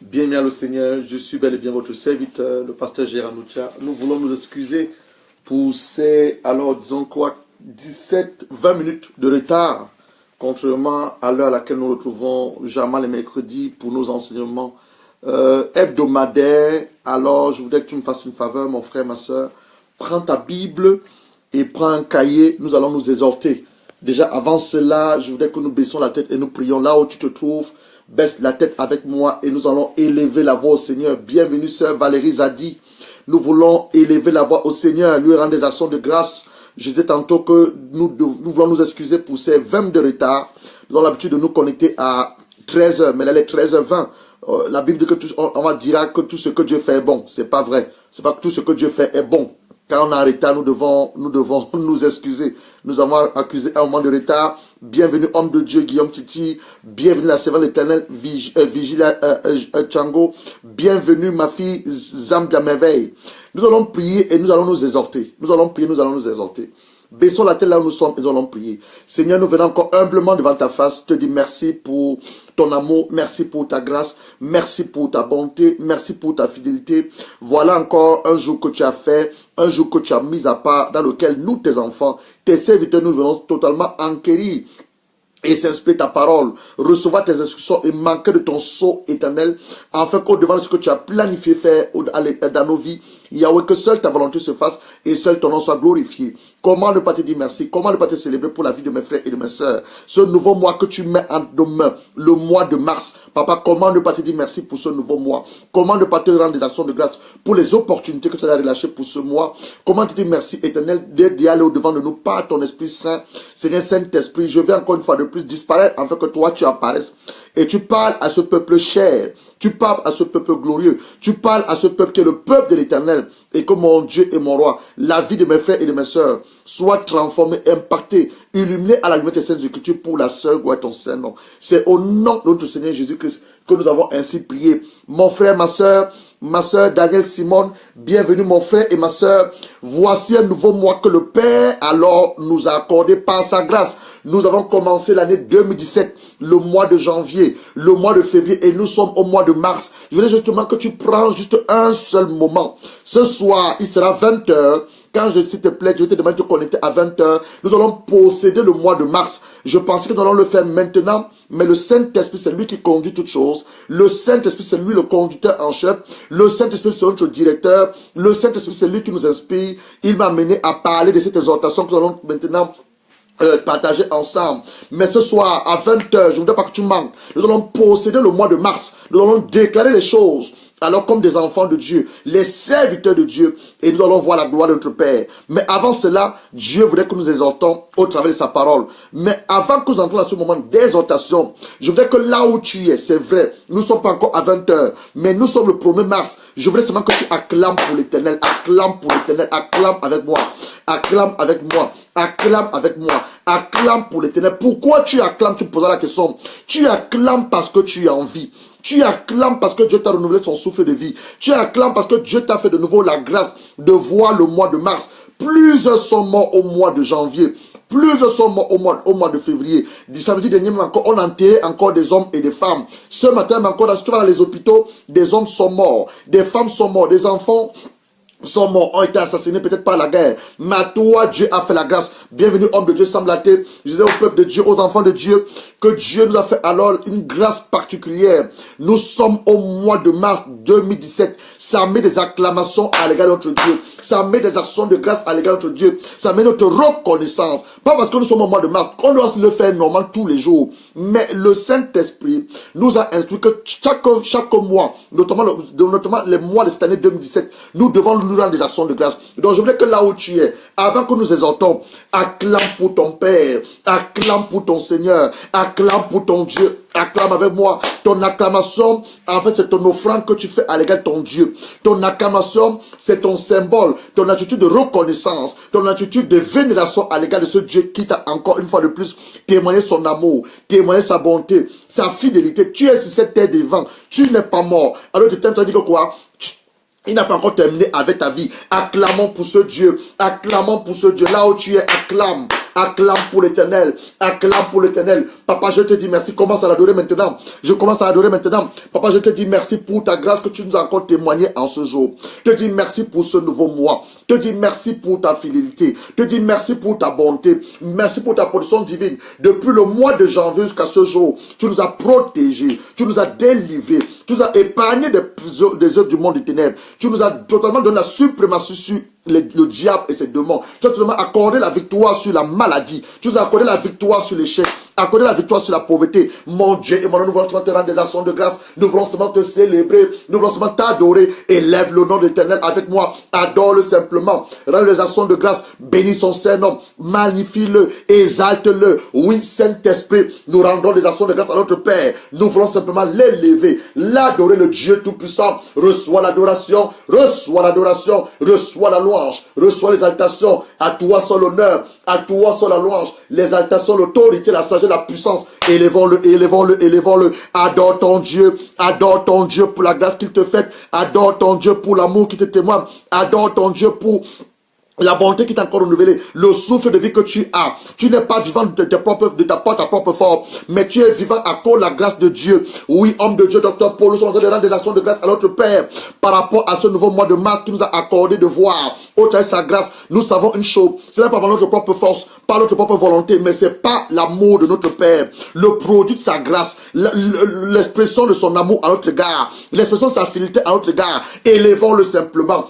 Bien le Seigneur, je suis bel et bien votre serviteur, le pasteur Gérard Noutia. Nous voulons nous excuser pour ces, disons quoi, 17-20 minutes de retard, contrairement à l'heure à laquelle nous retrouvons jamais les mercredis pour nos enseignements hebdomadaires. Alors, je voudrais que tu me fasses une faveur, mon frère, ma soeur. Prends ta Bible et prends un cahier, nous allons nous exhorter. Déjà, avant cela, je voudrais que nous baissions la tête et nous prions là où tu te trouves. Baisse la tête avec moi et nous allons élever la voix au Seigneur. Bienvenue, sœur Valérie Zadi. Nous voulons élever la voix au Seigneur, lui rendre des actions de grâce. Je disais tantôt que nous voulons nous excuser pour ces 20 minutes de retard. Nous avons l'habitude de nous connecter à 13h, mais là, il est 13h20. La Bible dit que on va dire que tout ce que Dieu fait est bon. C'est pas vrai. C'est pas que tout ce que Dieu fait est bon. Quand on est en retard, nous devons nous excuser. Nous avons accusé un moment de retard. Bienvenue, homme de Dieu, Guillaume Titi. Bienvenue, la servante éternelle, Vigilia Tchango. Bienvenue, ma fille, Zambia Merveille. Nous allons prier et nous allons nous exhorter. Nous allons prier, nous allons nous exhorter. Baissons la tête là où nous sommes et nous allons prier. Seigneur, nous venons encore humblement devant ta face. Te dis merci pour ton amour, merci pour ta grâce, merci pour ta bonté, merci pour ta fidélité. Voilà encore un jour que tu as fait, un jour que tu as mis à part, dans lequel nous, tes enfants, tes serviteurs, nous venons totalement enquérir et s'inspirer ta parole, recevoir tes instructions et manquer de ton sceau éternel, afin qu'au-devant de ce que tu as planifié faire dans nos vies, Yahweh, que seule ta volonté se fasse et seul ton nom soit glorifié. Comment ne pas te dire merci? Comment ne pas te célébrer pour la vie de mes frères et de mes sœurs? Ce nouveau mois que tu mets en nos mains, le mois de mars. Papa, comment ne pas te dire merci pour ce nouveau mois? Comment ne pas te rendre des actions de grâce pour les opportunités que tu as relâchées pour ce mois? Comment te dire merci éternel d'y aller au-devant de nous par ton Esprit Saint? Seigneur Saint-Esprit, je vais encore une fois de plus disparaître afin que toi tu apparaisses. Et tu parles à ce peuple cher, tu parles à ce peuple glorieux, tu parles à ce peuple qui est le peuple de l'Éternel. Et que mon Dieu et mon roi, la vie de mes frères et de mes sœurs soit transformée, impactée, illuminée à la lumière des Saintes Écritures pour la seule gloire de ton Saint-Nom. C'est au nom de notre Seigneur Jésus-Christ que nous avons ainsi prié. Mon frère, ma sœur Daniel Simone, bienvenue mon frère et ma sœur. Voici un nouveau mois que le Père alors nous a accordé par sa grâce. Nous avons commencé l'année 2017, le mois de janvier, le mois de février et nous sommes au mois de mars. Je voulais justement que tu prends juste un seul moment. Ce soir, il sera 20h. Quand s'il te plaît, je te demande de te connecter à 20h. Nous allons posséder le mois de mars. Je pensais que nous allons le faire maintenant. Mais le Saint-Esprit, c'est lui qui conduit toutes choses. Le Saint-Esprit, c'est lui le conducteur en chef. Le Saint-Esprit, c'est notre directeur. Le Saint-Esprit, c'est lui qui nous inspire. Il m'a mené à parler de cette exhortation que nous allons maintenant partager ensemble. Mais ce soir, à 20h, je ne voudrais pas que tu manques. Nous allons posséder le mois de mars. Nous allons déclarer les choses. Alors comme des enfants de Dieu, les serviteurs de Dieu, et nous allons voir la gloire de notre Père. Mais avant cela, Dieu voudrait que nous exhortons au travers de sa parole. Mais avant que nous entrons dans ce moment d'exhortation, je voudrais que là où tu es, c'est vrai, nous ne sommes pas encore à 20h, mais nous sommes le 1er mars. Je voudrais seulement que tu acclames pour l'Éternel, acclame pour l'Éternel, acclame avec moi, acclame avec moi, acclame avec moi, acclame pour l'Éternel. Pourquoi tu acclames? Tu me poseras la question. Tu acclames parce que tu es en vie. Tu acclames parce que Dieu t'a renouvelé son souffle de vie. Tu acclames parce que Dieu t'a fait de nouveau la grâce de voir le mois de mars. Plusieurs sont morts au mois de janvier. Plusieurs sont morts au mois de février. Samedi dernier, on a enterré encore des hommes et des femmes. Ce matin, encore, si tu vas dans les hôpitaux, des hommes sont morts, des femmes sont morts, des enfants sont morts, ont été assassinés peut-être par la guerre. Mais à toi, Dieu a fait la grâce. Bienvenue, homme de Dieu, semblaté. Je disais au peuple de Dieu, aux enfants de Dieu, que Dieu nous a fait alors une grâce particulière. Nous sommes au mois de mars 2017. Ça met des acclamations à l'égard de notre Dieu. Ça met des actions de grâce à l'égard de notre Dieu. Ça met notre reconnaissance. Pas parce que nous sommes au mois de mars, qu'on doit le faire normal tous les jours. Mais le Saint-Esprit nous a instruit que chaque mois, notamment les mois de cette année 2017, nous devons nous rendre des actions de grâce. Donc je voudrais que là où tu es, avant que nous exhortons, acclame pour ton Père, acclame pour ton Seigneur, acclame pour ton Dieu. Acclame avec moi. Ton acclamation, en fait, c'est ton offrande que tu fais à l'égard de ton Dieu. Ton acclamation, c'est ton symbole, ton attitude de reconnaissance, ton attitude de vénération à l'égard de ce Dieu qui t'a encore une fois de plus témoigné son amour, témoigné sa bonté, sa fidélité. Tu es sur cette terre des vents. Tu n'es pas mort. Alors tu t'aimes, tu dis que quoi? Il n'a pas encore terminé avec ta vie. Acclamons pour ce Dieu. Acclamons pour ce Dieu. Là où tu es, acclame. Acclame pour l'Éternel. Acclame pour l'Éternel. Papa, je te dis merci. Commence à l'adorer maintenant. Je commence à l'adorer maintenant. Papa, je te dis merci pour ta grâce que tu nous as encore témoigné en ce jour. Je te dis merci pour ce nouveau mois. Je te dis merci pour ta fidélité. Je te dis merci pour ta bonté. Merci pour ta protection divine. Depuis le mois de janvier jusqu'à ce jour, tu nous as protégés. Tu nous as délivrés. Tu nous as épargnés des œuvres du monde des ténèbres. Tu nous as totalement donné la suprématie sur le diable et ses démons. Tu as totalement accordé la victoire sur la maladie. Tu nous as accordé la victoire sur l'échec. Accordé la victoire sur la pauvreté. Mon Dieu et mon nom, nous voulons te rendre des actions de grâce. Nous voulons seulement te célébrer. Nous voulons seulement t'adorer. Élève le nom de l'Éternel avec moi. Adore-le simplement. Rends les actions de grâce. Bénis son Saint-Nom. Magnifie-le. Exalte-le. Oui, Saint-Esprit, nous rendons des actions de grâce à notre Père. Nous voulons simplement l'élever. L'adorer, le Dieu Tout-Puissant. Reçois l'adoration. Reçois l'adoration. Reçois la louange. Reçois l'exaltation. À toi seul l'honneur. À toi seul la louange. L'exaltation, l'autorité, la sagesse, la puissance. Élevons-le, élevons-le, élevons-le. Adore ton Dieu pour la grâce qu'il te fait. Adore ton Dieu pour l'amour qui te témoigne. Adore ton Dieu pour la bonté qui t'a encore renouvelée, le souffle de vie que tu as. Tu n'es pas vivant de ta propre force, mais tu es vivant à cause de la grâce de Dieu. Oui, homme de Dieu, docteur Paul, nous sommes en train de rendre des actions de grâce à notre Père par rapport à ce nouveau mois de mars qui nous a accordé de voir au travers de sa grâce. Nous savons une chose, ce n'est pas par notre propre force, par notre propre volonté, mais c'est pas l'amour de notre Père, le produit de sa grâce, l'expression de son amour à notre égard, l'expression de sa fidélité à notre égard. Élevons-le simplement,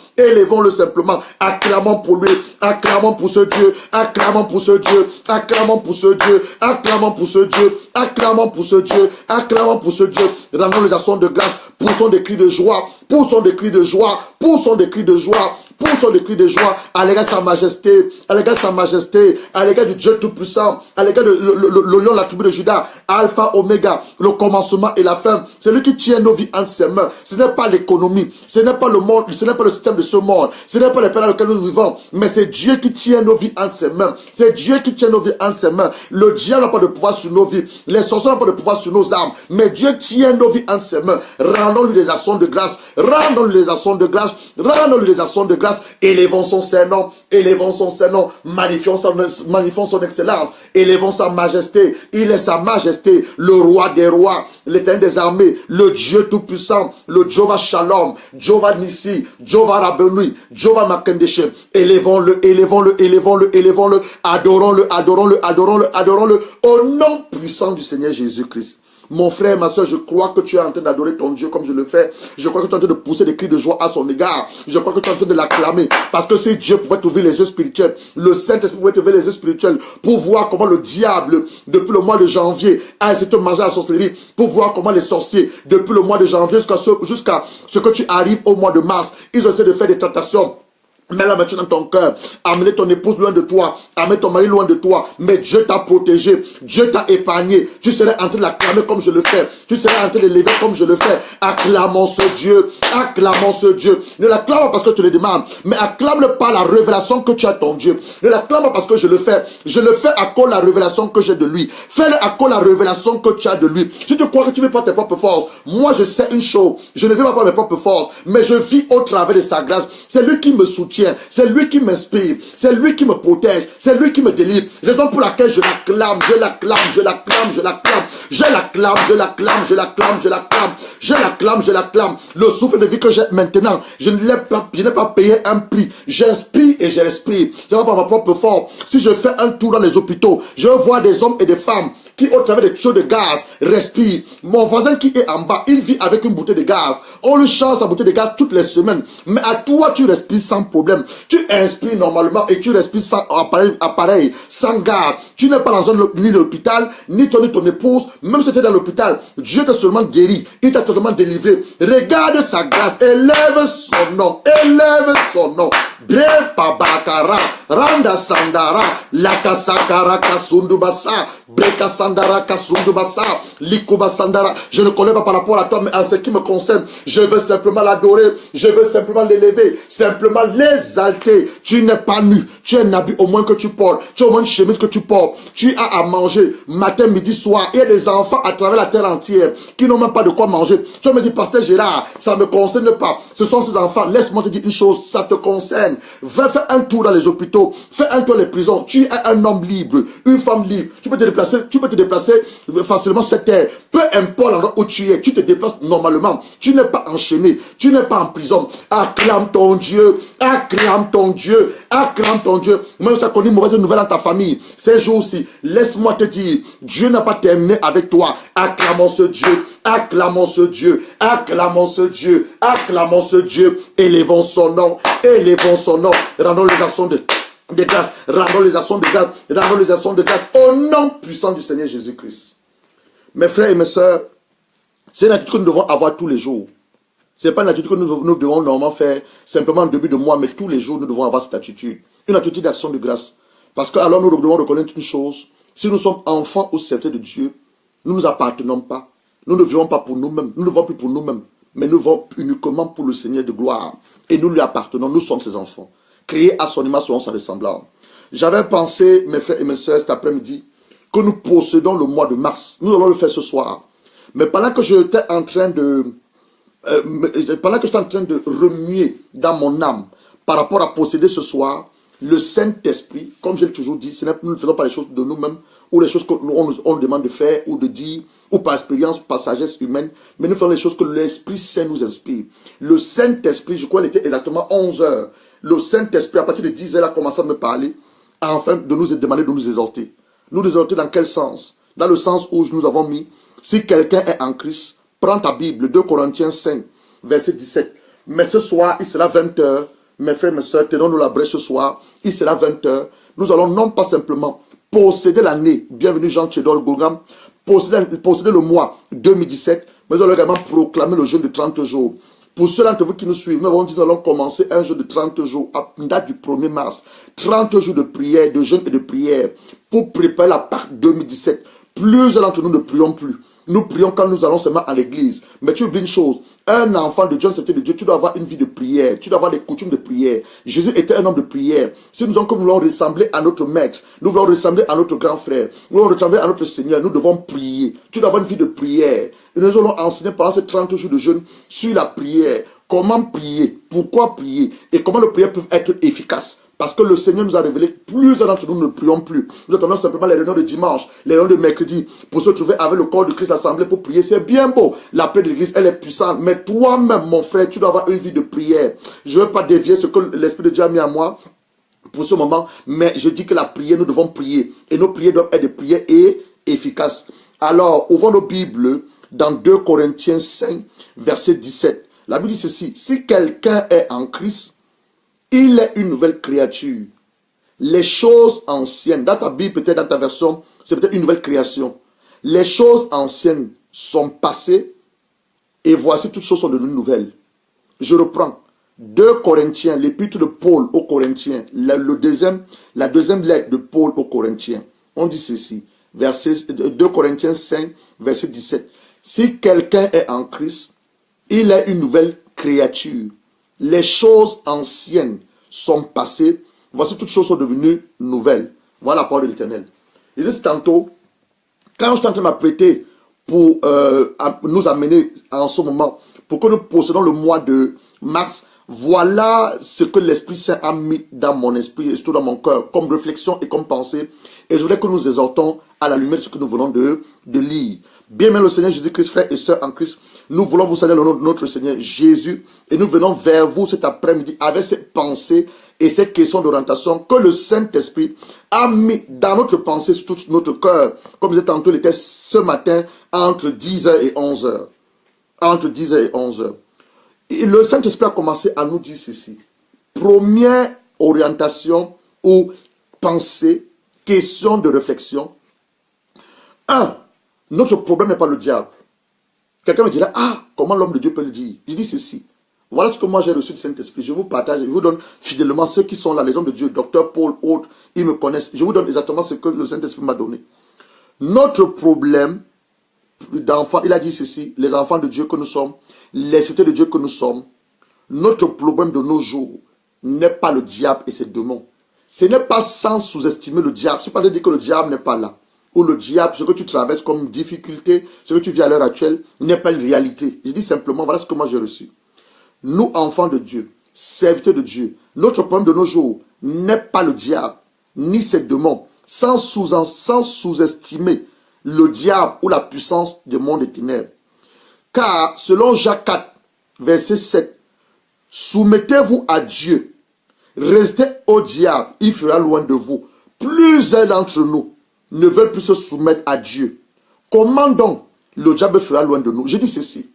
acclamons pour lui, acclamons pour ce Dieu, acclamons pour ce Dieu, acclamons pour ce Dieu, acclamons pour ce Dieu, acclamons pour ce Dieu, acclamons pour ce Dieu. Rendons les actions de grâce, poussons des cris de joie, poussons des cris de joie, poussons des cris de joie. Poussons des cris de joie à l'égard de sa majesté, à l'égard de sa majesté, à l'égard du Dieu Tout-Puissant, à l'égard de le lion de la tribu de Juda, Alpha, Oméga, le commencement et la fin. C'est lui qui tient nos vies entre ses mains. Ce n'est pas l'économie, ce n'est pas le monde, ce n'est pas le système de ce monde, ce n'est pas le pays dans lequel nous vivons, mais c'est Dieu qui tient nos vies entre ses mains. C'est Dieu qui tient nos vies entre ses mains. Le diable n'a pas de pouvoir sur nos vies, les sorciers n'ont pas de pouvoir sur nos âmes, mais Dieu tient nos vies entre ses mains. Rendons-lui des actions de grâce, rendons-lui des actions de grâce, rendons-lui des actions de grâce. Élevons son Saint-Nom, magnifions son excellence, élevons sa majesté. Il est sa majesté, le roi des rois, l'Éternel des armées, le Dieu Tout-Puissant, le Jéhovah Shalom, Jéhovah Nissi, Jéhovah Rabbeinu, Jéhovah Makendeshe. Élevons-le, adorons-le, au nom puissant du Seigneur Jésus-Christ. Mon frère, ma soeur, je crois que tu es en train d'adorer ton Dieu comme je le fais. Je crois que tu es en train de pousser des cris de joie à son égard. Je crois que tu es en train de l'acclamer. Parce que ce Dieu pouvait t'ouvrir les yeux spirituels. Le Saint-Esprit pouvait t'ouvrir les yeux spirituels pour voir comment le diable, depuis le mois de janvier, a essayé de te manger à la sorcellerie. Pour voir comment les sorciers, depuis le mois de janvier jusqu'à ce que tu arrives au mois de mars, ils ont essayé de faire des tentations. Mets-la maintenant dans ton cœur. Amener ton épouse loin de toi. Amener ton mari loin de toi. Mais Dieu t'a protégé. Dieu t'a épargné. Tu serais en train de l'acclamer comme je le fais. Tu serais en train de l'élever comme je le fais. Acclamons ce Dieu. Acclamons ce Dieu. Ne l'acclame pas parce que tu le demandes. Mais acclame-le par la révélation que tu as de ton Dieu. Ne l'acclame pas parce que je le fais. Je le fais à cause de la révélation que j'ai de lui. Fais-le à cause de la révélation que tu as de lui. Si tu crois que tu ne vis pas tes propres forces, moi je sais une chose. Je ne vis pas par mes propres forces. Mais je vis au travers de sa grâce. C'est lui qui me soutient. C'est lui qui m'inspire, c'est lui qui me protège, c'est lui qui me délivre. Raison pour laquelle je l'acclame. Le souffle de vie que j'ai maintenant, je n'ai pas payé un prix. J'inspire et je respire. C'est pas par ma propre force. Si je fais un tour dans les hôpitaux, je vois des hommes et des femmes qui, au travers des tuyaux de gaz, respirent. Mon voisin qui est en bas, il vit avec une bouteille de gaz. On lui change sa bouteille de gaz toutes les semaines. Mais à toi, tu respires sans problème. Tu inspires normalement et tu respires sans appareil, sans gaz. Tu n'es pas dans ni l'hôpital, ni ton épouse. Même si tu es dans l'hôpital, Dieu t'a seulement guéri. Il t'a totalement délivré. Regarde sa grâce. Élève son nom. Élève son nom. Brepa bakara. Randa sandara. Laka sakara kasundubasa. Breka sandara kasundubasa. Likuba sandara. Je ne connais pas par rapport à toi, mais en ce qui me concerne, je veux simplement l'adorer. Je veux simplement l'élever. Simplement l'exalter. Tu n'es pas nu. tu as un habit au moins que tu portes, tu as au moins une chemise que tu portes, tu as à manger matin, midi, soir. Il y a des enfants à travers la terre entière qui n'ont même pas de quoi manger. Tu vas me dire, pasteur Gérard, ça ne me concerne pas. Ce sont ces enfants. Laisse-moi te dire une chose, ça te concerne. Va faire un tour dans les hôpitaux, fais un tour dans les prisons. Tu es un homme libre, une femme libre. Tu peux te déplacer facilement sur terre. Peu importe l'endroit où tu es, tu te déplaces normalement. Tu n'es pas enchaîné, tu n'es pas en prison. Acclame ton Dieu, acclame ton Dieu, acclame ton Dieu. Même si tu as connu une mauvaise nouvelle dans ta famille, ces jours-ci, laisse-moi te dire, Dieu n'a pas terminé avec toi. Acclamons ce Dieu, acclamons ce Dieu, acclamons ce Dieu, acclamons ce Dieu. Élevons son nom, rendons les actions de grâce, rendons les actions de grâce, rendons les actions de grâce au nom puissant du Seigneur Jésus-Christ. Mes frères et mes sœurs, c'est une attitude que nous devons avoir tous les jours. Ce n'est pas une attitude que nous devons normalement faire simplement en début de mois, mais tous les jours nous devons avoir cette attitude. Une attitude d'action de grâce. Parce que alors nous devons reconnaître une chose. Si nous sommes enfants ou serviteurs de Dieu, nous ne nous appartenons pas. Nous ne vivons pas pour nous-mêmes. Nous ne vivons plus pour nous-mêmes. Mais nous vivons uniquement pour le Seigneur de gloire. Et nous lui appartenons. Nous sommes ses enfants. Créés à son image selon sa ressemblance. J'avais pensé, mes frères et mes sœurs, cet après-midi, que nous possédons le mois de mars. Nous allons le faire ce soir. Mais pendant que j'étais en train de remuer dans mon âme par rapport à posséder ce soir, le Saint-Esprit, comme j'ai toujours dit, nous ne faisons pas les choses de nous-mêmes ou les choses qu'on nous demande de faire ou de dire, ou par expérience, par sagesse humaine, mais nous faisons les choses que l'Esprit Saint nous inspire. Le Saint-Esprit, je crois qu'il était exactement 11 heures. Le Saint-Esprit, à partir de 10 heures, a commencé à me parler, afin de nous demander de nous exhorter. Nous exhorter dans quel sens? Dans le sens où nous avons mis, si quelqu'un est en Christ, prends ta Bible, 2 Corinthiens 5, verset 17. Mais ce soir, il sera 20 heures. Mes frères, mes soeurs, tenons-nous la brèche ce soir. Il sera 20 heures. Nous allons non pas simplement posséder l'année, bienvenue Jean Tchédol Gogam, posséder le mois 2017, mais nous allons également proclamer le jeûne de 30 jours. Pour ceux d'entre vous qui nous suivent, nous allons commencer un jeûne de 30 jours à date du 1er mars. 30 jours de prière, de jeûne et de prière pour préparer la Pâque 2017. Plusieurs d'entre nous ne prions plus. Nous prions quand nous allons seulement à l'église. Mais tu oublies une chose. Un enfant de Dieu, un serviteur de Dieu, tu dois avoir une vie de prière. Tu dois avoir des coutumes de prière. Jésus était un homme de prière. Si nous voulons ressembler à notre maître, nous voulons ressembler à notre grand frère, nous voulons ressembler à notre Seigneur, nous devons prier. Tu dois avoir une vie de prière. Et nous allons enseigner pendant ces 30 jours de jeûne sur la prière. Comment prier, pourquoi prier et comment les prières peuvent être efficaces. Parce que le Seigneur nous a révélé, plusieurs d'entre nous ne prions plus. Nous attendons simplement les réunions de dimanche, les réunions de mercredi, pour se trouver avec le corps de Christ assemblé pour prier. C'est bien beau. La prière de l'église, elle est puissante. Mais toi-même, mon frère, tu dois avoir une vie de prière. Je ne veux pas dévier ce que l'Esprit de Dieu a mis à moi pour ce moment. Mais je dis que la prière, nous devons prier. Et nos prières doivent être des prières efficaces. Alors, ouvrons nos Bibles dans 2 Corinthiens 5, verset 17. La Bible dit ceci. Si quelqu'un est en Christ, il est une nouvelle créature. Les choses anciennes, dans ta Bible, peut-être dans ta version, c'est peut-être une nouvelle création. Les choses anciennes sont passées et voici toutes choses sont devenues nouvelles. Je reprends. 2 Corinthiens, l'épître de Paul aux Corinthiens, la deuxième lettre de Paul aux Corinthiens. On dit ceci, 2 Corinthiens 5, verset 17. Si quelqu'un est en Christ, il est une nouvelle créature. Les choses anciennes sont passées. Voici toutes choses sont devenues nouvelles. Voilà la parole de l'Éternel. Je disais tantôt, quand je suis en train de m'apprêter pour nous amener en ce moment, pour que nous possédons le mois de mars, voilà ce que l'Esprit Saint a mis dans mon esprit et surtout dans mon cœur, comme réflexion et comme pensée. Et je voudrais que nous exhortons à la lumière de ce que nous venons de lire. Bien aimé le Seigneur Jésus-Christ, frères et sœurs en Christ, nous voulons vous saluer le nom de notre Seigneur Jésus et nous venons vers vous cet après-midi avec ces pensées et ces questions d'orientation que le Saint-Esprit a mis dans notre pensée, sur tout notre cœur, comme je disais tantôt, il était ce matin entre 10h et 11h. Entre 10h et 11h. Et le Saint-Esprit a commencé à nous dire ceci. Première orientation ou pensée, question de réflexion. 1. Notre problème n'est pas le diable. Quelqu'un me dira, ah, comment l'homme de Dieu peut le dire? Je dis ceci. Voilà ce que moi j'ai reçu du Saint-Esprit. Je vous partage, je vous donne fidèlement ceux qui sont là, les hommes de Dieu, docteur Paul, autres, ils me connaissent. Je vous donne exactement ce que le Saint-Esprit m'a donné. Notre problème d'enfants, il a dit ceci, les enfants de Dieu que nous sommes, les serviteurs de Dieu que nous sommes, notre problème de nos jours n'est pas le diable et ses démons. Ce n'est pas sans sous-estimer le diable. Ce n'est pas de dire que le diable n'est pas là. Ou le diable, ce que tu traverses comme difficulté, ce que tu vis à l'heure actuelle, n'est pas une réalité. Je dis simplement, voilà ce que moi j'ai reçu. Nous, enfants de Dieu, serviteurs de Dieu, notre problème de nos jours n'est pas le diable, ni ses démons, sans sous-estimer le diable ou la puissance du monde des ténèbres. Car, selon Jacques 4, verset 7, soumettez-vous à Dieu, restez au diable, il fera loin de vous. Plusieurs d'entre nous ne veulent plus se soumettre à Dieu. Comment donc le diable fera loin de nous? Je dis ceci.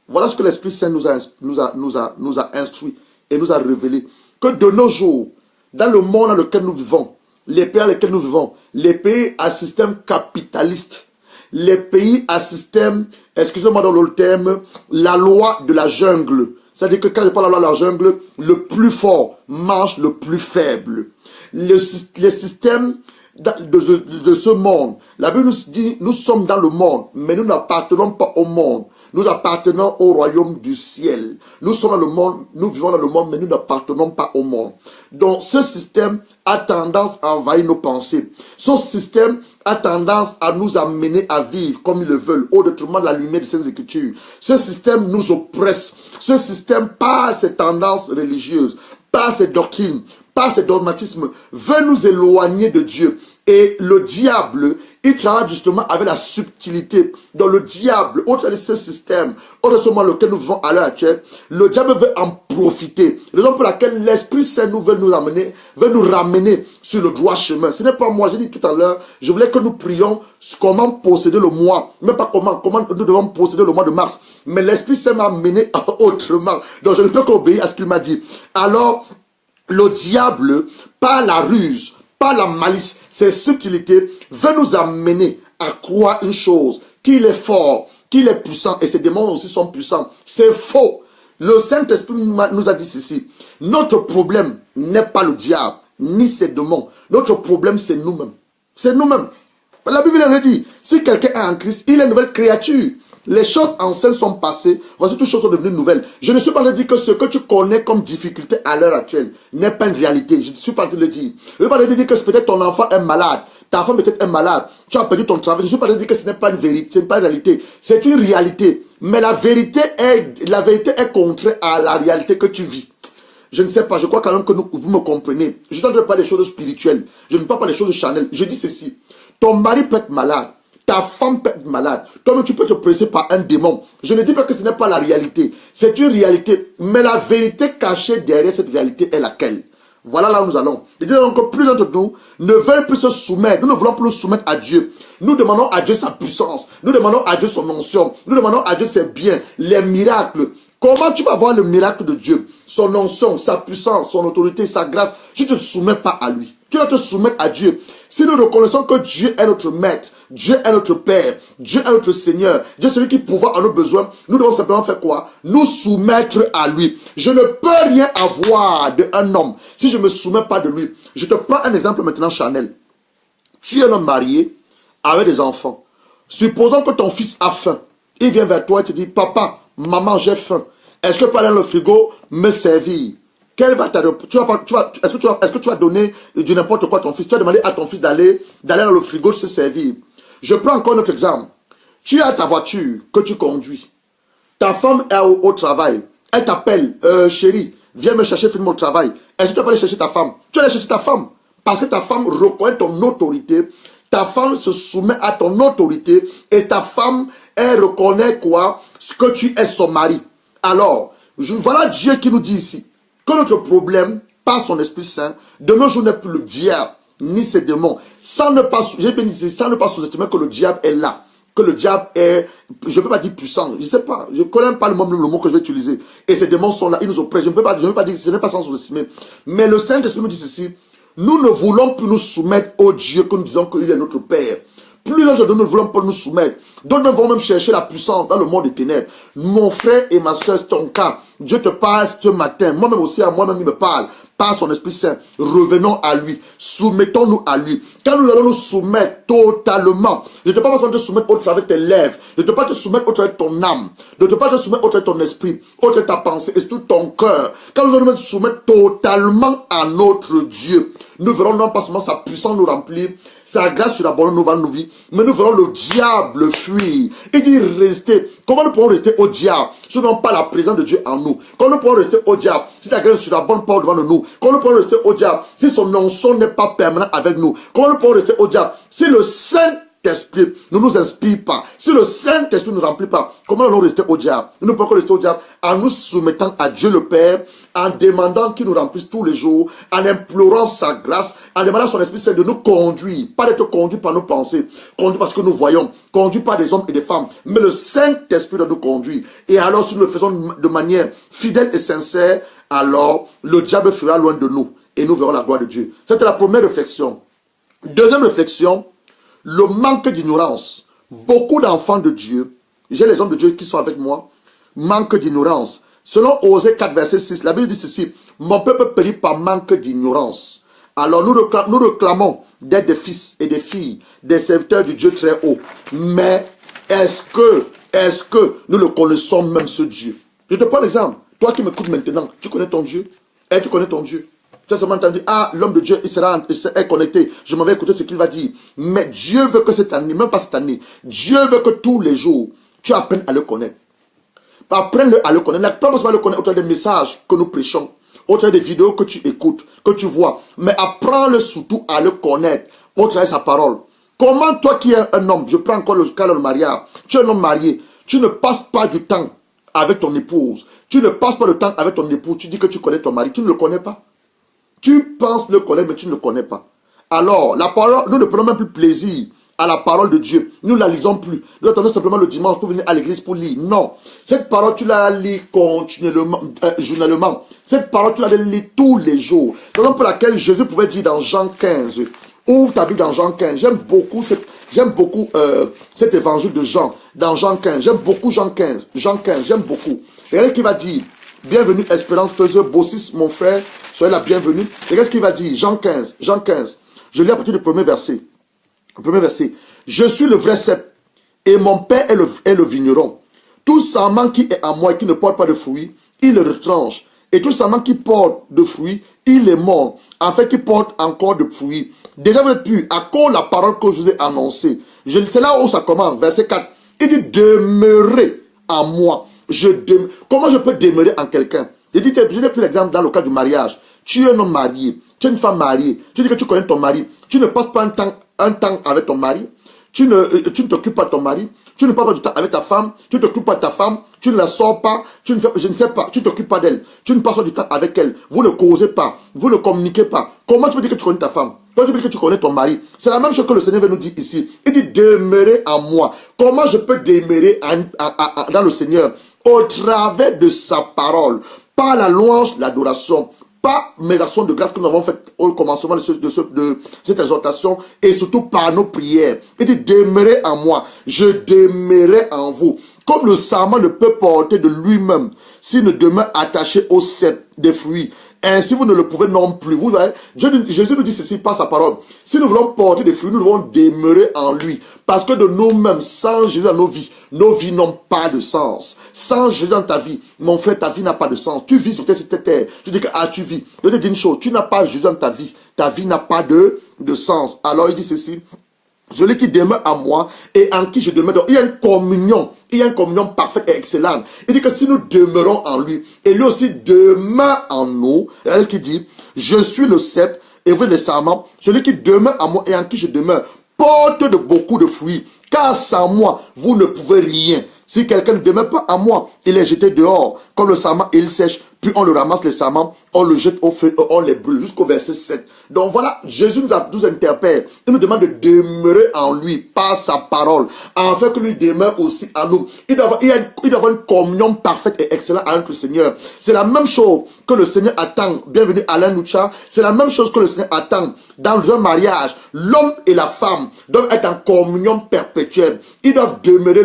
Voilà ce que l'Esprit Saint nous a instruit et nous a révélé. Que de nos jours, dans le monde dans lequel nous vivons, les pays dans lesquels nous vivons, les pays à système capitaliste, les pays à système, excusez-moi dans le terme, la loi de la jungle. C'est-à-dire que quand je parle de la loi de la jungle, le plus fort mange le plus faible. Les systèmes de ce monde. La Bible nous dit, nous sommes dans le monde, mais nous n'appartenons pas au monde. Nous appartenons au royaume du ciel. Nous sommes dans le monde, nous vivons dans le monde, mais nous n'appartenons pas au monde. Donc, ce système a tendance à envahir nos pensées. Ce système a tendance à nous amener à vivre comme ils le veulent, au détriment de la lumière de ces Écritures. Ce système nous oppresse. Ce système, par ses tendances religieuses, par ses doctrines, par ses dogmatismes, veut nous éloigner de Dieu. Et le diable, il travaille justement avec la subtilité. Donc le diable, au travers de ce système, au travers de ce monde lequel nous vivons à l'heure actuelle, le diable veut en profiter. Raison pour laquelle l'Esprit Saint veut nous ramener sur le droit chemin. Ce n'est pas moi, j'ai dit tout à l'heure, je voulais que nous prions comment posséder le mois. Même pas comment nous devons posséder le mois de mars. Mais l'Esprit Saint m'a amené autrement. Donc je ne peux qu'obéir à ce qu'il m'a dit. Alors, le diable, par la ruse, par la malice, ses subtilités, veut nous amener à croire une chose, qu'il est fort, qu'il est puissant, et ses démons aussi sont puissants. C'est faux. Le Saint-Esprit nous a dit ceci. Notre problème n'est pas le diable, ni ses démons. Notre problème, c'est nous-mêmes. C'est nous-mêmes. La Bible nous dit, si quelqu'un est en Christ, il est une nouvelle créature. Les choses anciennes sont passées, voici toutes choses sont devenues nouvelles. Je ne suis pas en train de dire que ce que tu connais comme difficulté à l'heure actuelle n'est pas une réalité. Je ne suis pas en train de le dire. Je ne suis pas en train de dire que peut-être ton enfant est malade, ta femme peut-être est malade, tu as perdu ton travail. Je ne suis pas en train de dire que ce n'est pas une vérité, ce n'est pas une réalité. C'est une réalité. Mais la vérité est contraire à la réalité que tu vis. Je ne sais pas, je crois quand même que vous me comprenez. Je ne parle pas des choses spirituelles. Je ne parle pas des choses charnelles. Je dis ceci. Ton mari peut être malade. Ta femme peut être malade. Toi-même, tu peux te presser par un démon. Je ne dis pas que ce n'est pas la réalité. C'est une réalité. Mais la vérité cachée derrière cette réalité est laquelle? Voilà là où nous allons. Et donc que plus d'entre nous ne veulent plus se soumettre. Nous ne voulons plus nous soumettre à Dieu. Nous demandons à Dieu sa puissance. Nous demandons à Dieu son onction. Nous demandons à Dieu ses biens, les miracles. Comment tu vas voir le miracle de Dieu? Son onction, sa puissance, son autorité, sa grâce. Tu ne te soumets pas à lui. Tu dois te soumettre à Dieu. Si nous reconnaissons que Dieu est notre maître, Dieu est notre Père, Dieu est notre Seigneur, Dieu est celui qui pourvoit à nos besoins, nous devons simplement faire quoi? Nous soumettre à lui. Je ne peux rien avoir d'un homme si je ne me soumets pas de lui. Je te prends un exemple maintenant, Chanel. Tu es un homme marié avec des enfants. Supposons que ton fils a faim. Il vient vers toi et te dit, papa, maman, j'ai faim. Est-ce que tu peux aller dans le frigo me servir? Quelle va est-ce que tu vas donner du n'importe quoi à ton fils? Tu vas demander à ton fils d'aller dans le frigo se servir. Je prends encore notre exemple. Tu as ta voiture que tu conduis. Ta femme est au travail. Elle t'appelle, chérie, viens me chercher, finis mon travail. Est-ce que tu vas aller chercher ta femme? Tu vas aller chercher ta femme. Parce que ta femme reconnaît ton autorité. Ta femme se soumet à ton autorité. Et ta femme, elle reconnaît quoi? Ce que tu es son mari. Alors, voilà Dieu qui nous dit ici que notre problème, par son Esprit Saint, de nos jours n'est plus le diable, ni ses démons. Sans ne pas sous-estimer que le diable est là. Que le diable est, je ne peux pas dire puissant, je ne sais pas, je ne connais pas le mot que je vais utiliser. Et ces démons sont là, ils nous oppressent. Je ne peux pas dire, ce n'est pas sans sous-estimer. Mais le Saint-Esprit nous dit ceci, nous ne voulons plus nous soumettre au Dieu que nous disons qu'il est notre Père. Plus d'entre nous ne voulons pas nous soumettre. D'autres vont même chercher la puissance dans le monde des ténèbres. Mon frère et ma soeur, c'est ton cas. Dieu te parle ce matin. Moi-même aussi, à moi-même, il me parle. par son Esprit Saint. Revenons à lui. Soumettons-nous à lui. Quand nous allons nous soumettre totalement, je ne te parle pas de te soumettre au travers de tes lèvres, je ne te parle pas de te soumettre au travers de ton âme, je ne te parle pas de te soumettre au travers de ton esprit, au travers de ta pensée et tout ton cœur. Quand nous allons nous soumettre totalement à notre Dieu, nous verrons non pas seulement sa puissance nous remplir, sa grâce sur la bonne nous va nous vivre, mais nous verrons le diable fuir. Il dit rester. Comment nous pouvons rester au diable si nous n'avons pas la présence de Dieu en nous? Comment nous pouvons rester au diable si sa grâce sur la bonne parole devant nous? Comment nous pouvons rester au diable si son onction n'est pas permanent avec nous? Comment nous pouvons rester au diable si le Saint-Esprit ne nous inspire pas? Si le Saint-Esprit ne nous remplit pas, comment allons-nous rester au diable? Nous ne pouvons rester au diable en nous soumettant à Dieu le Père, en demandant qu'il nous remplisse tous les jours, en implorant sa grâce, en demandant à son Esprit Saint de nous conduire, pas d'être conduit par nos pensées, conduit par ce que nous voyons, conduit par des hommes et des femmes, mais le Saint-Esprit doit nous conduire. Et alors, si nous le faisons de manière fidèle et sincère, alors le diable fuira loin de nous et nous verrons la gloire de Dieu. C'était la première réflexion. Deuxième réflexion, le manque d'ignorance. Beaucoup d'enfants de Dieu, j'ai les hommes de Dieu qui sont avec moi, manque d'ignorance. Selon Osée 4, verset 6, la Bible dit ceci: mon peuple périt par manque d'ignorance. Alors nous réclamons d'être des fils et des filles, des serviteurs du Dieu très haut. Mais est-ce que nous le connaissons même ce Dieu? Je te prends l'exemple. Toi qui m'écoutes maintenant, tu connais ton Dieu? Et tu connais ton Dieu? Tu as seulement entendu, ah, l'homme de Dieu, il est connecté. Je m'en vais écouter ce qu'il va dire. Mais Dieu veut que cette année, même pas cette année, Dieu veut que tous les jours, tu apprennes à le connaître. Apprends à le connaître. Pas seulement à le connaître au travers des messages que nous prêchons, au travers des vidéos que tu écoutes, que tu vois. Mais apprends-le surtout à le connaître au travers de sa parole. Comment toi qui es un homme, je prends encore le cas de mariage, tu es un homme marié, tu ne passes pas du temps avec ton épouse. Tu ne passes pas de temps avec ton époux. Tu dis que tu connais ton mari, tu ne le connais pas. Tu penses le connaître, mais tu ne le connais pas. Alors, la parole, nous ne prenons même plus plaisir à la parole de Dieu. Nous ne la lisons plus. Nous attendons simplement le dimanche pour venir à l'église pour lire. Non. Cette parole, tu la lis continuellement, journalement. Cette parole, tu la lis tous les jours. C'est la raison pour laquelle Jésus pouvait dire dans Jean 15, ouvre ta Bible dans Jean 15. J'aime beaucoup cet évangile de Jean, dans Jean 15. J'aime beaucoup Jean 15. Jean 15, j'aime beaucoup. Regardez ce qu'il va dire. Bienvenue, Espérance Faiseur, Bossis, mon frère. Soyez la bienvenue. Regardez ce qu'il va dire. Jean 15. Jean 15. Je lis à partir du premier verset. Le premier verset. Je suis le vrai cep et mon père est le vigneron. Tout sarment qui est en moi et qui ne porte pas de fruits, il le retranche. Et tout sarment qui porte de fruits, il les mord, afin qu'il porte encore de fruits. Déjà vous êtes purs, à cause de la parole que je vous ai annoncée. C'est là où ça commence, verset 4. Il dit demeurez en moi. Comment je peux demeurer en quelqu'un? Je n'ai plus l'exemple dans le cas du mariage. Tu es un homme marié, tu es une femme mariée, tu dis que tu connais ton mari, tu ne passes pas un temps avec ton mari, tu ne t'occupes pas de ton mari, tu ne passes pas du temps avec ta femme, tu ne t'occupes pas de ta femme, tu ne la sors pas, je ne sais pas, tu ne t'occupes pas d'elle, tu ne passes pas du temps avec elle, vous ne causez pas, vous ne communiquez pas. Comment tu peux dire que tu connais ta femme? Comment tu peux dire que tu connais ton mari? C'est la même chose que le Seigneur veut nous dire ici. Il dit demeurez en moi. Comment je peux demeurer dans le Seigneur? Au travers de sa parole, par la louange, l'adoration, par mes actions de grâce que nous avons faites au commencement de cette exhortation et surtout par nos prières. Il dit demeurez en moi, je demeurerai en vous. Comme le sarment ne peut porter de lui-même s'il ne demeure attaché au cep des fruits, ainsi vous ne le pouvez non plus. Vous voyez, Jésus nous dit ceci par sa parole. Si nous voulons porter des fruits, nous devons demeurer en lui. Parce que de nous-mêmes, sans Jésus dans nos vies n'ont pas de sens. Sans Jésus dans ta vie, mon frère, ta vie n'a pas de sens. Tu vis sur cette terre. Tu dis que tu vis. Je te dis une chose, tu n'as pas Jésus dans ta vie n'a pas de sens. Alors il dit ceci. Celui qui demeure en moi et en qui je demeure. Donc, il y a une communion parfaite et excellente. Il dit que si nous demeurons en lui, et lui aussi demeure en nous, regardez ce qu'il dit, je suis le cep et vous les sarments, celui qui demeure en moi et en qui je demeure, porte de beaucoup de fruits, car sans moi, vous ne pouvez rien. Si quelqu'un ne demeure pas en moi, il est jeté dehors, comme le sarment, il sèche, puis on le ramasse les sarments, on le jette au feu, on les brûle, jusqu'au verset 7. Donc voilà, Jésus nous interpelle, il nous demande de demeurer en lui, par sa parole, afin que lui demeure aussi en nous. Il doit avoir une communion parfaite et excellente avec le Seigneur. C'est la même chose que le Seigneur attend, bienvenue Alain Noucha, c'est la même chose que le Seigneur attend dans un mariage. L'homme et la femme doivent être en communion perpétuelle. Ils doivent demeurer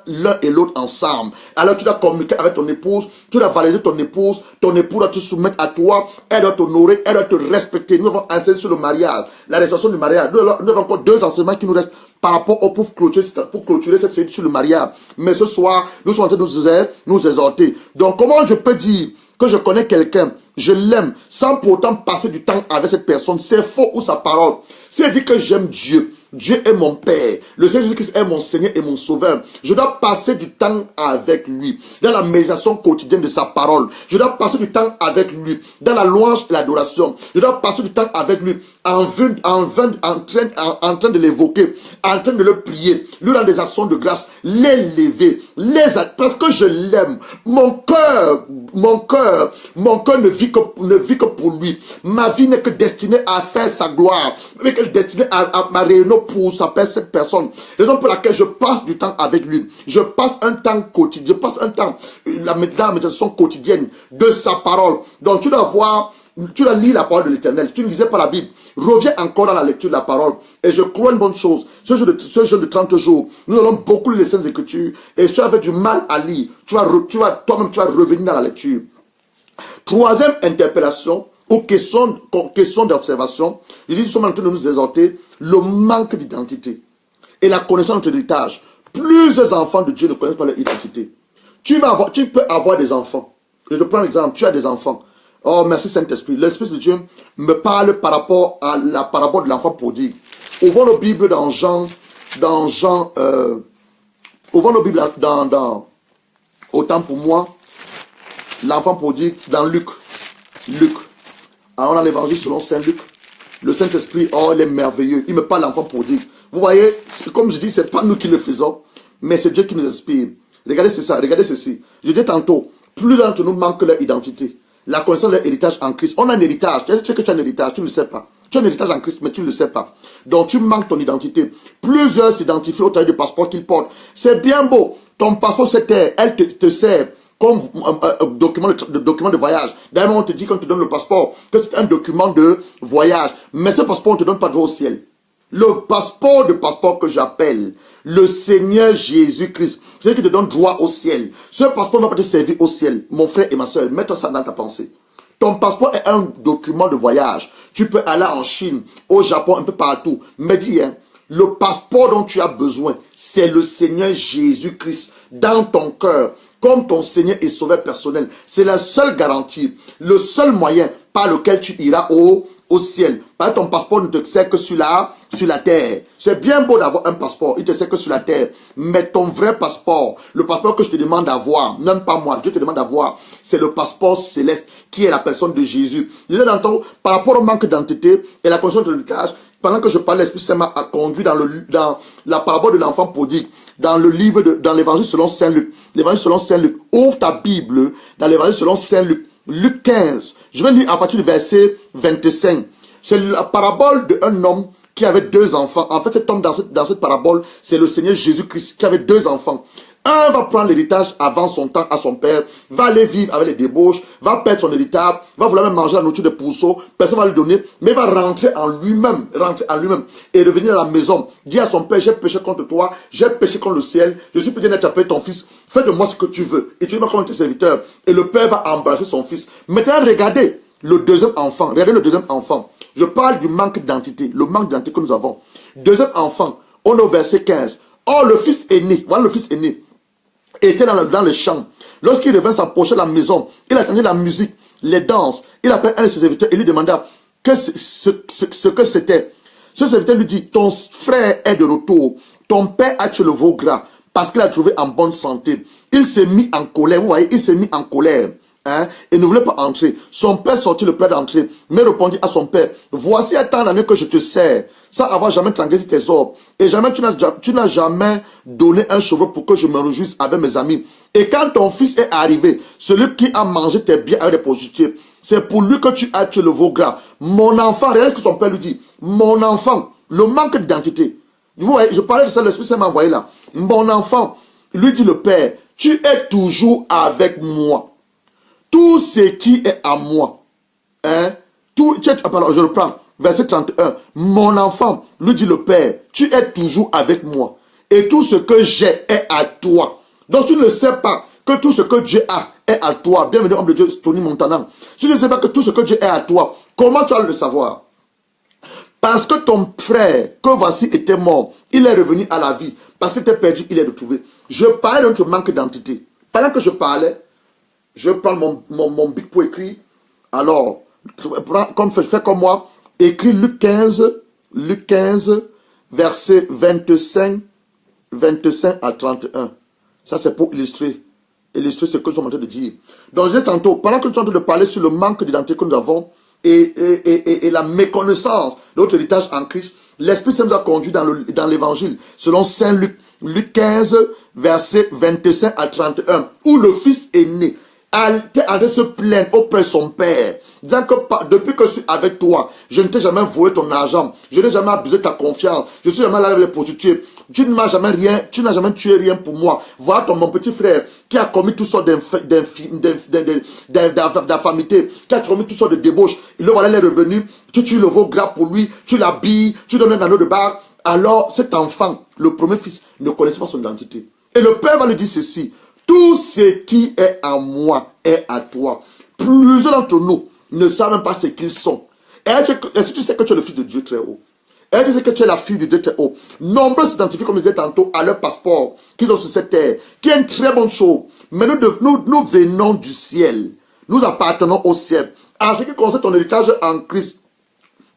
l'un et l'autre ensemble. Alors tu dois communiquer avec ton épouse, tu dois valoriser ton épouse doit te soumettre à toi, elle doit t'honorer, elle doit te respecter. Nous avons enseigné sur le mariage, la restauration du mariage. Nous avons encore 2 enseignements qui nous restent par rapport au pour clôturer cette série sur le mariage. Mais ce soir, nous sommes en train de nous exhorter. Donc, comment je peux dire que je connais quelqu'un, je l'aime, sans pourtant passer du temps avec cette personne? C'est faux ou sa parole. Si elle dit que j'aime Dieu, Dieu est mon Père, le Seigneur Jésus-Christ est mon Seigneur et mon Sauveur, je dois passer du temps avec lui, dans la méditation quotidienne de sa parole. Je dois passer du temps avec lui, dans la louange et l'adoration. Je dois passer du temps avec lui, en train de l'évoquer, en train de le prier, lui rendre des actions de grâce, l'élever, parce que je l'aime. Mon cœur ne vit que pour lui. Ma vie n'est que destinée à faire sa gloire, mais qu'elle est destinée à ma réunion pour s'appeler cette personne. Raison pour laquelle je passe du temps avec lui. Je passe un temps quotidien, je passe un temps dans la méditation quotidienne de sa parole. Donc tu dois lire la parole de l'Éternel. Tu ne lisais pas la Bible. Reviens encore dans la lecture de la parole. Et je crois une bonne chose. Ce jeûne de 30 jours, nous allons beaucoup lire les Saintes Écritures. Et si tu avais du mal à lire, toi-même tu vas revenir dans la lecture. 3e interpellation ou question d'observation. Je dis, nous sommes en train de nous exhorter le manque d'identité et la connaissance de l'héritage. Plusieurs enfants de Dieu ne connaissent pas leur identité. Tu peux avoir des enfants. Je te prends l'exemple, tu as des enfants. Oh, merci Saint-Esprit. L'Esprit de Dieu me parle par rapport à la parabole de l'enfant prodigue. Ouvrons nos Bibles ouvrons nos Bibles autant pour moi, l'enfant prodigue dans Luc. Alors, on a l'évangile selon Saint Luc. Le Saint-Esprit, oh, il est merveilleux. Il me parle de l'enfant prodigue. Vous voyez, comme je dis, ce n'est pas nous qui le faisons, mais c'est Dieu qui nous inspire. Regardez ceci. Je dis tantôt, plus d'entre nous manquent leur identité. La connaissance de leur héritage en Christ. On a un héritage. Tu sais que tu as un héritage, tu ne le sais pas. Tu as un héritage en Christ, mais tu ne le sais pas. Donc tu manques ton identité. Plusieurs s'identifient au travers du passeport qu'ils portent. C'est bien beau. Ton passeport, elle te sert comme document de voyage. D'ailleurs, on te dit quand on te donne le passeport que c'est un document de voyage. Mais ce passeport, on ne te donne pas droit au ciel. Le passeport que j'appelle le Seigneur Jésus-Christ, c'est ce qui te donne droit au ciel. Ce passeport ne va pas te servir au ciel. Mon frère et ma soeur, mets-toi ça dans ta pensée. Ton passeport est un document de voyage. Tu peux aller en Chine, au Japon, un peu partout. Mais dis, le passeport dont tu as besoin, c'est le Seigneur Jésus-Christ dans ton cœur, comme ton Seigneur et Sauveur personnel. C'est la seule garantie, le seul moyen par lequel tu iras au ciel. Parce que ton passeport ne te sert que sur la terre. C'est bien beau d'avoir un passeport, il te sert que sur la terre. Mais ton vrai passeport, le passeport que je te demande d'avoir, même pas moi, Dieu te demande d'avoir, c'est le passeport céleste qui est la personne de Jésus. Je disais tantôt, par rapport au manque d'identité et la conscience de l'héritage, pendant que je parlais, l'Esprit Saint m'a conduit dans la parabole de l'enfant prodigue, dans l'évangile selon Saint Luc. L'évangile selon Saint Luc. Ouvre ta Bible dans l'évangile selon Saint Luc. Luc 15. Je vais lire à partir du verset 25. C'est la parabole d'un homme qui avait 2 enfants. En fait, cet homme dans cette parabole, c'est le Seigneur Jésus-Christ qui avait 2 enfants. Un va prendre l'héritage avant son temps à son père, va aller vivre avec les débauches, va perdre son héritage, va vouloir même manger la nourriture de pourceaux, personne ne va lui donner, mais il va rentrer en lui-même et revenir à la maison, dire à son père, j'ai péché contre toi, j'ai péché contre le ciel, je suis peut-être appelé ton fils, fais de moi ce que tu veux, et tu vas comme tes serviteurs. Et le père va embrasser son fils. Maintenant, regardez le deuxième enfant, Je parle du manque d'identité, le manque d'identité que nous avons. Deuxième enfant, on est au verset 15. Oh, le fils aîné, voilà le fils aîné, était dans le champ. Lorsqu'il revint s'approcher de la maison, il attendait la musique, les danses. Il appela un de ses serviteurs et lui demanda ce que c'était. Ce serviteur lui dit, ton frère est de retour. Ton père a tué le veau gras parce qu'il a trouvé en bonne santé. Il s'est mis en colère. Vous voyez, il s'est mis en colère. Et ne voulait pas entrer. Son père sortit le plat d'entrée, mais répondit à son père, voici à tant d'années que je te sers, sans avoir jamais transgressé tes ordres, et jamais tu n'as jamais donné un cheveu pour que je me réjouisse avec mes amis. Et quand ton fils est arrivé, celui qui a mangé tes biens avec des prostituées, c'est pour lui que tu as tué le veau gras. Mon enfant, regardez ce que son père lui dit, mon enfant, le manque d'identité. Vous voyez, je parlais de ça, l'Esprit Saint m'a envoyé là. Mon enfant, lui dit le père, tu es toujours avec moi. Tout ce qui est à moi, je reprends, verset 31. Mon enfant, lui dit le Père, tu es toujours avec moi. Et tout ce que j'ai est à toi. Donc tu ne le sais pas que tout ce que Dieu a est à toi, bienvenue homme de Dieu, Tony Montana. Si tu ne sais pas que tout ce que Dieu est à toi, comment tu vas le savoir? Parce que ton frère, que voici, était mort, il est revenu à la vie. Parce qu'il était perdu, il est retrouvé. Je parlais de notre manque d'identité. Pendant que je parlais, je prends mon bic pour écrire. Alors, comme fais comme moi, écris Luc 15, verset 25 à 31. Ça, c'est pour illustrer ce que je suis en train de dire. Donc, je dis tantôt, pendant que tu es en train de parler sur le manque d'identité que nous avons et la méconnaissance de notre héritage en Christ, l'Esprit Saint nous a conduit dans l'évangile, selon Saint Luc, Luc 15, verset 25 à 31, où le fils aîné était en train de se plaindre auprès de son père, disant que depuis que je suis avec toi, je ne t'ai jamais volé ton argent, je n'ai jamais abusé de ta confiance, je suis jamais allé avec les prostituées, tu ne m'as jamais rien, tu n'as jamais tué rien pour moi. Voilà mon petit frère qui a commis toutes sortes d'infamités, qui a commis toutes sortes de débauches. Il voilà les revenus, tu tues le veau gras pour lui, tu l'habilles, tu donnes un anneau de bague. Alors cet enfant, le premier fils, ne connaissait pas son identité. Et le père va lui dire ceci: tout ce qui est à moi est à toi. Plusieurs d'entre nous ne savent même pas ce qu'ils sont. Est-ce que tu sais que tu es le fils de Dieu très haut? Est-ce que tu sais que tu es la fille de Dieu très haut? Nombreux s'identifient, comme je disais tantôt, à leur passeport qu'ils ont sur cette terre, qui est une très bonne chose. Mais nous venons du ciel. Nous appartenons au ciel. En ce qui concerne ton héritage en Christ,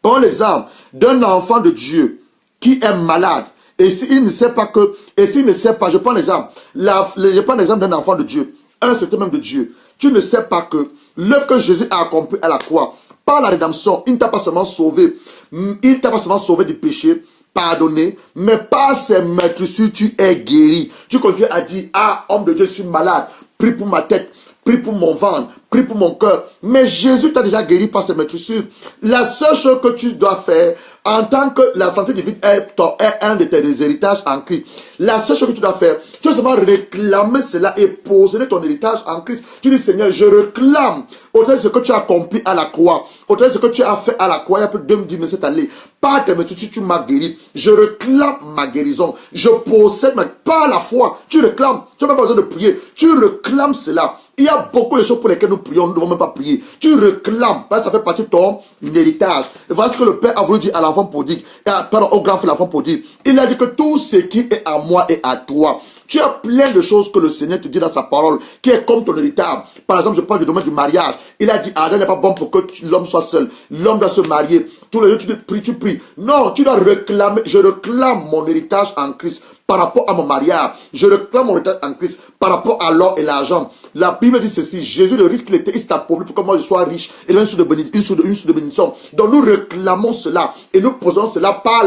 prends l'exemple d'un enfant de Dieu qui est malade. Et s'il ne sait pas que, je prends l'exemple, d'un enfant de Dieu, un certain même de Dieu. Tu ne sais pas que l'œuvre que Jésus a accomplie à la croix, par la rédemption, il ne t'a pas seulement sauvé, du péché, pardonné, mais par ses meurtrissures, tu es guéri. Tu continues à dire: ah, homme de Dieu, je suis malade, prie pour ma tête, prie pour mon ventre, prie pour mon cœur. Mais Jésus t'a déjà guéri par ses meurtrissures. La seule chose que tu dois faire, en tant que la santé divine est un de tes héritages en Christ, la seule chose que tu dois faire, tu dois seulement réclamer cela et posséder ton héritage en Christ. Tu dis: Seigneur, je réclame au travers de ce que tu as accompli à la croix, au travers de ce que tu as fait à la croix il y a plus de 2010 cette année, par tes meurtrissures tu m'as guéri. Je réclame ma guérison. Je possède par la foi. Tu réclames. Tu n'as pas besoin de prier. Tu réclames cela. Il y a beaucoup de choses pour lesquelles nous prions, nous ne devons même pas prier. Tu réclames, parce que ça fait partie de ton héritage. Et voilà ce que le Père a voulu dire à l'enfant prodigue, au grand frère l'enfant prodigue. Il a dit que tout ce qui est à moi est à toi. Tu as plein de choses que le Seigneur te dit dans sa parole, qui est comme ton héritage. Par exemple, je parle du domaine du mariage. Il a dit: Adam n'est pas bon pour que l'homme soit seul. L'homme doit se marier. Tous les jours, tu pries. Non, tu dois réclamer. Je réclame mon héritage en Christ par rapport à mon mariage. Je réclame mon héritage en Christ par rapport à l'or et l'argent. La Bible dit ceci: Jésus, le riche qu'il était, il s'est appauvri pour que moi je sois riche et une source de bénédiction. Donc nous réclamons cela et nous posons cela par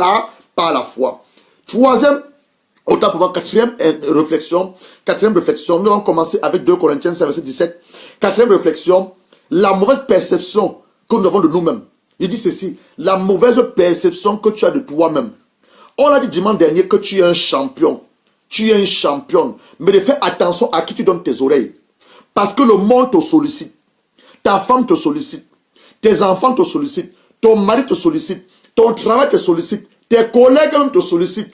la foi. Troisième, autant pour moi, quatrième réflexion, nous allons commencer avec 2 Corinthiens 5, verset 17. Quatrième réflexion, la mauvaise perception que nous avons de nous-mêmes. Il dit ceci: la mauvaise perception que tu as de toi-même. On a dit dimanche dernier que tu es un champion. Tu es une championne. Mais fais attention à qui tu donnes tes oreilles. Parce que le monde te sollicite. Ta femme te sollicite. Tes enfants te sollicitent. Ton mari te sollicite. Ton travail te sollicite. Tes collègues même te sollicitent.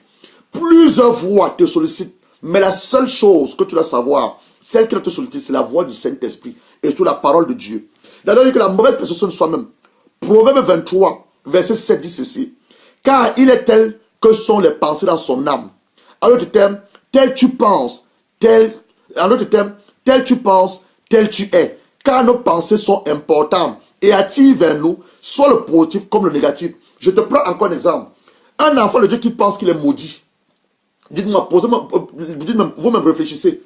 Plusieurs voix te sollicitent. Mais la seule chose que tu dois savoir, celle qui te sollicite, c'est la voix du Saint-Esprit. Et sur la parole de Dieu. D'ailleurs, il dit que la mauvaise perception de soi-même. Proverbe 23, verset 7 dit ceci: car il est tel que sont les pensées dans son âme. En d'autres termes, tel tu penses, tel tu es. Car nos pensées sont importantes et attirent vers nous soit le positif comme le négatif. Je te prends encore un exemple. Un enfant de Dieu qui pense qu'il est maudit. Dites-moi, vous-même réfléchissez.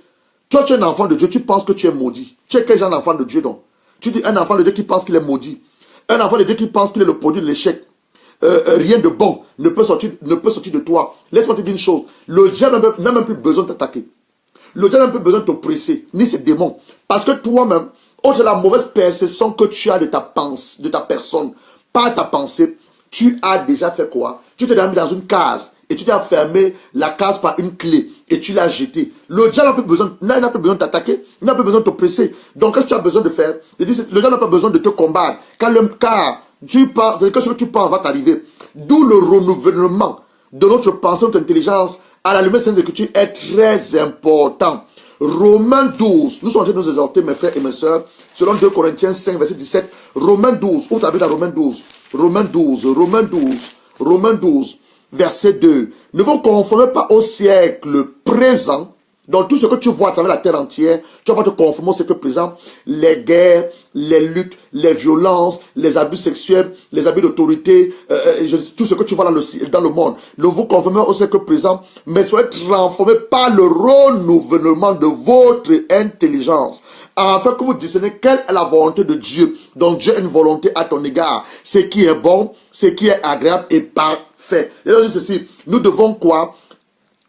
Toi, tu es un enfant de Dieu, tu penses que tu es maudit. Tu es quel genre d'enfant de Dieu donc? Tu dis un enfant de Dieu qui pense qu'il est maudit. Un enfant de Dieu qui pense qu'il est le produit de l'échec. Rien de bon ne peut sortir de toi. Laisse-moi te dire une chose. Le diable n'a même plus besoin de t'attaquer. Le diable n'a même plus besoin de t'oppresser, ni ses démons. Parce que toi-même, autre de la mauvaise perception que tu as de ta personne, par ta pensée, tu as déjà fait quoi? Tu t'es mis dans une case et tu t'es fermé la case par une clé et tu l'as jeté. Le diable n'a plus besoin de t'attaquer, il n'a plus besoin de t'oppresser. Donc, qu'est-ce que tu as besoin de faire? Le diable n'a pas besoin de te combattre. Car tu penses, ce que tu penses va t'arriver. D'où le renouvellement de notre pensée, notre intelligence à la lumière de Sainte Écriture est très important. Romains 12. Nous sommes en train de nous exhorter, mes frères et mes sœurs, selon 2 Corinthiens 5, verset 17. Romains 12. Où tu as vu dans Romains 12? Romains 12. Romains 12. Romains 12. Verset 2. Ne vous conformez pas au siècle présent. Donc tout ce que tu vois à travers la terre entière, tu vas pas te conformer au siècle présent. Les guerres, les luttes, les violences, les abus sexuels, les abus d'autorité, tout ce que tu vois dans le monde. Ne vous conformez au siècle présent, mais soyez transformés par le renouvellement de votre intelligence, afin que vous discerniez quelle est la volonté de Dieu. Donc Dieu a une volonté à ton égard. Ce qui est bon, ce qui est agréable et parfait. Et donc ceci, nous devons quoi?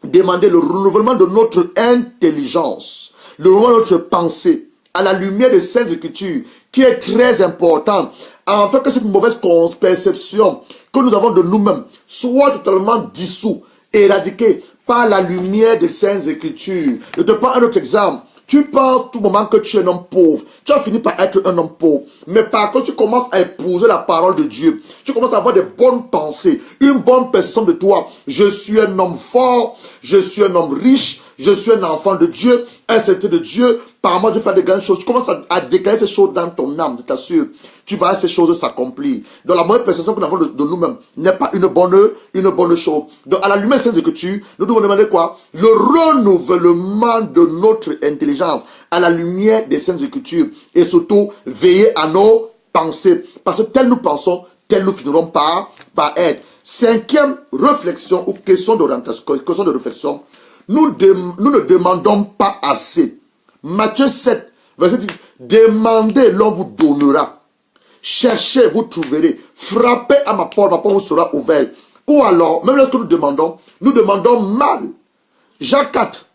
Demander le renouvellement de notre intelligence, le renouvellement de notre pensée, à la lumière des Saintes Écritures, qui est très important, afin que cette mauvaise perception que nous avons de nous-mêmes soit totalement dissous, éradiquée par la lumière des Saintes Écritures. Je te prends un autre exemple. Tu penses tout moment que tu es un homme pauvre. Tu as fini par être un homme pauvre. Mais par contre, tu commences à épouser la parole de Dieu. Tu commences à avoir des bonnes pensées, une bonne perception de toi. Je suis un homme fort, je suis un homme riche, je suis un enfant de Dieu, un serviteur de Dieu. Par moi, je fais de grandes choses. Tu commences à déclarer ces choses dans ton âme, je t'assure. Tu vas voir ces choses s'accomplir. Donc la mauvaise perception que nous avons de nous-mêmes n'est pas une bonne chose. Donc à la lumière sainte Écriture, nous devons demander quoi? Le renouvellement de notre intelligence à la lumière des Saintes Écritures. Et surtout, veiller à nos pensées. Parce que tel nous pensons, tel nous finirons par être. Cinquième réflexion ou question d'orientation, question de réflexion. Nous ne demandons pas assez. Matthieu 7, verset 10. Demandez, l'on vous donnera. Cherchez, vous trouverez. Frappez à ma porte vous sera ouverte. Ou alors, même lorsque nous demandons mal. Jacques 4,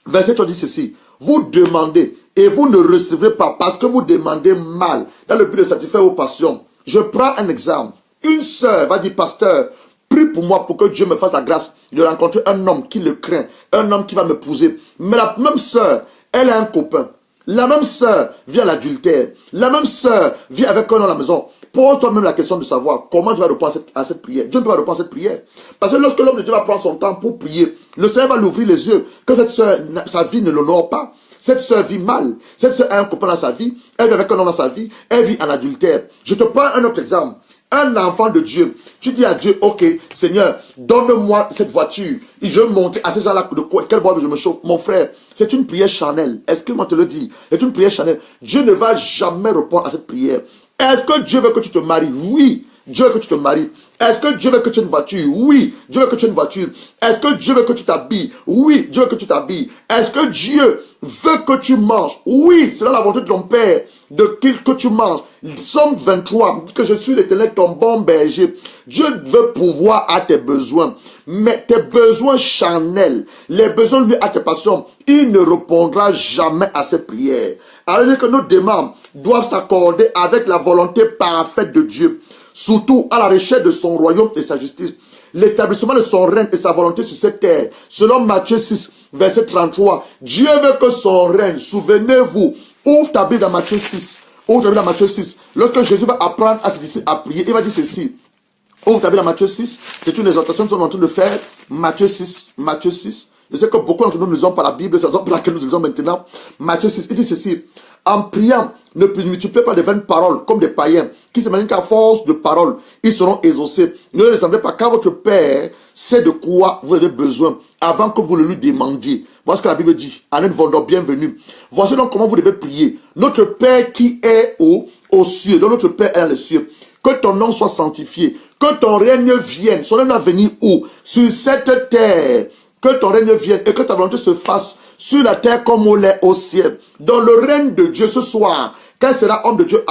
verset 3 dit ceci. Vous demandez et vous ne recevrez pas parce que vous demandez mal dans le but de satisfaire vos passions. Je prends un exemple. Une sœur va dire, pasteur, prie pour moi pour que Dieu me fasse la grâce de rencontrer un homme qui le craint, un homme qui va m'épouser. Mais la même sœur, elle a un copain. La même sœur vit à l'adultère. La même sœur vit avec un homme à la maison. Pose-toi même la question de savoir comment tu vas répondre à cette prière. Dieu ne peut pas répondre à cette prière. Parce que lorsque l'homme de Dieu va prendre son temps pour prier, le Seigneur va lui ouvrir les yeux. Que cette sœur, sa vie ne l'honore pas. Cette sœur vit mal. Cette sœur a un copain dans sa vie. Elle vit avec un homme dans sa vie. Elle vit en adultère. Je te prends un autre exemple. Un enfant de Dieu, tu dis à Dieu, ok, Seigneur, donne-moi cette voiture. Et je montre à ces gens-là de quoi, quel bois je me chauffe. Mon frère, c'est une prière charnelle. Est-ce que moi te le dis? C'est une prière charnelle. Dieu ne va jamais répondre à cette prière. Est-ce que Dieu veut que tu te maries? Oui, Dieu veut que tu te maries. Est-ce que Dieu veut que tu aies une voiture? Oui, Dieu veut que tu aies une voiture. Est-ce que Dieu veut que tu t'habilles? Oui, Dieu veut que tu t'habilles. Est-ce que Dieu veut que tu manges? Oui, c'est là la volonté de ton Père, que tu manges. Somme 23 dit que je suis l'Éternel, ton bon berger. Dieu veut pouvoir à tes besoins, mais tes besoins charnels, les besoins liés à tes passions, il ne répondra jamais à cette prière. Alors que nos demandes doivent s'accorder avec la volonté parfaite de Dieu, surtout à la recherche de son royaume et sa justice, l'établissement de son règne et sa volonté sur cette terre. Selon Matthieu 6, verset 33, Dieu veut que son règne, souvenez-vous, ouvre ta Bible dans Matthieu 6, ouvre ta Bible dans Matthieu 6, lorsque Jésus va apprendre à ses disciples à prier, il va dire ceci, ouvre ta Bible dans Matthieu 6, c'est une exhortation que nous sommes en train de faire, Matthieu 6, je sais que beaucoup d'entre nous ne lisons pas la Bible, c'est la raison pour laquelle nous lisons maintenant, Matthieu 6, il dit ceci, en priant, ne multipliez pas de vaines paroles comme des païens qui s'imaginent qu'à force de paroles, ils seront exaucés. Ne les ressemblez pas car votre Père sait de quoi vous avez besoin avant que vous le lui demandiez. Voilà ce que la Bible dit. Amen, vendeur, bienvenue. Voici donc comment vous devez prier. Notre Père qui est aux cieux, donc notre Père est dans les cieux. Que ton nom soit sanctifié. Que ton règne vienne. Son règne va venir où? Sur cette terre. Que ton règne vienne et que ta volonté se fasse sur la terre comme on l'est au ciel. Dans le règne de Dieu ce soir, quand sera homme de Dieu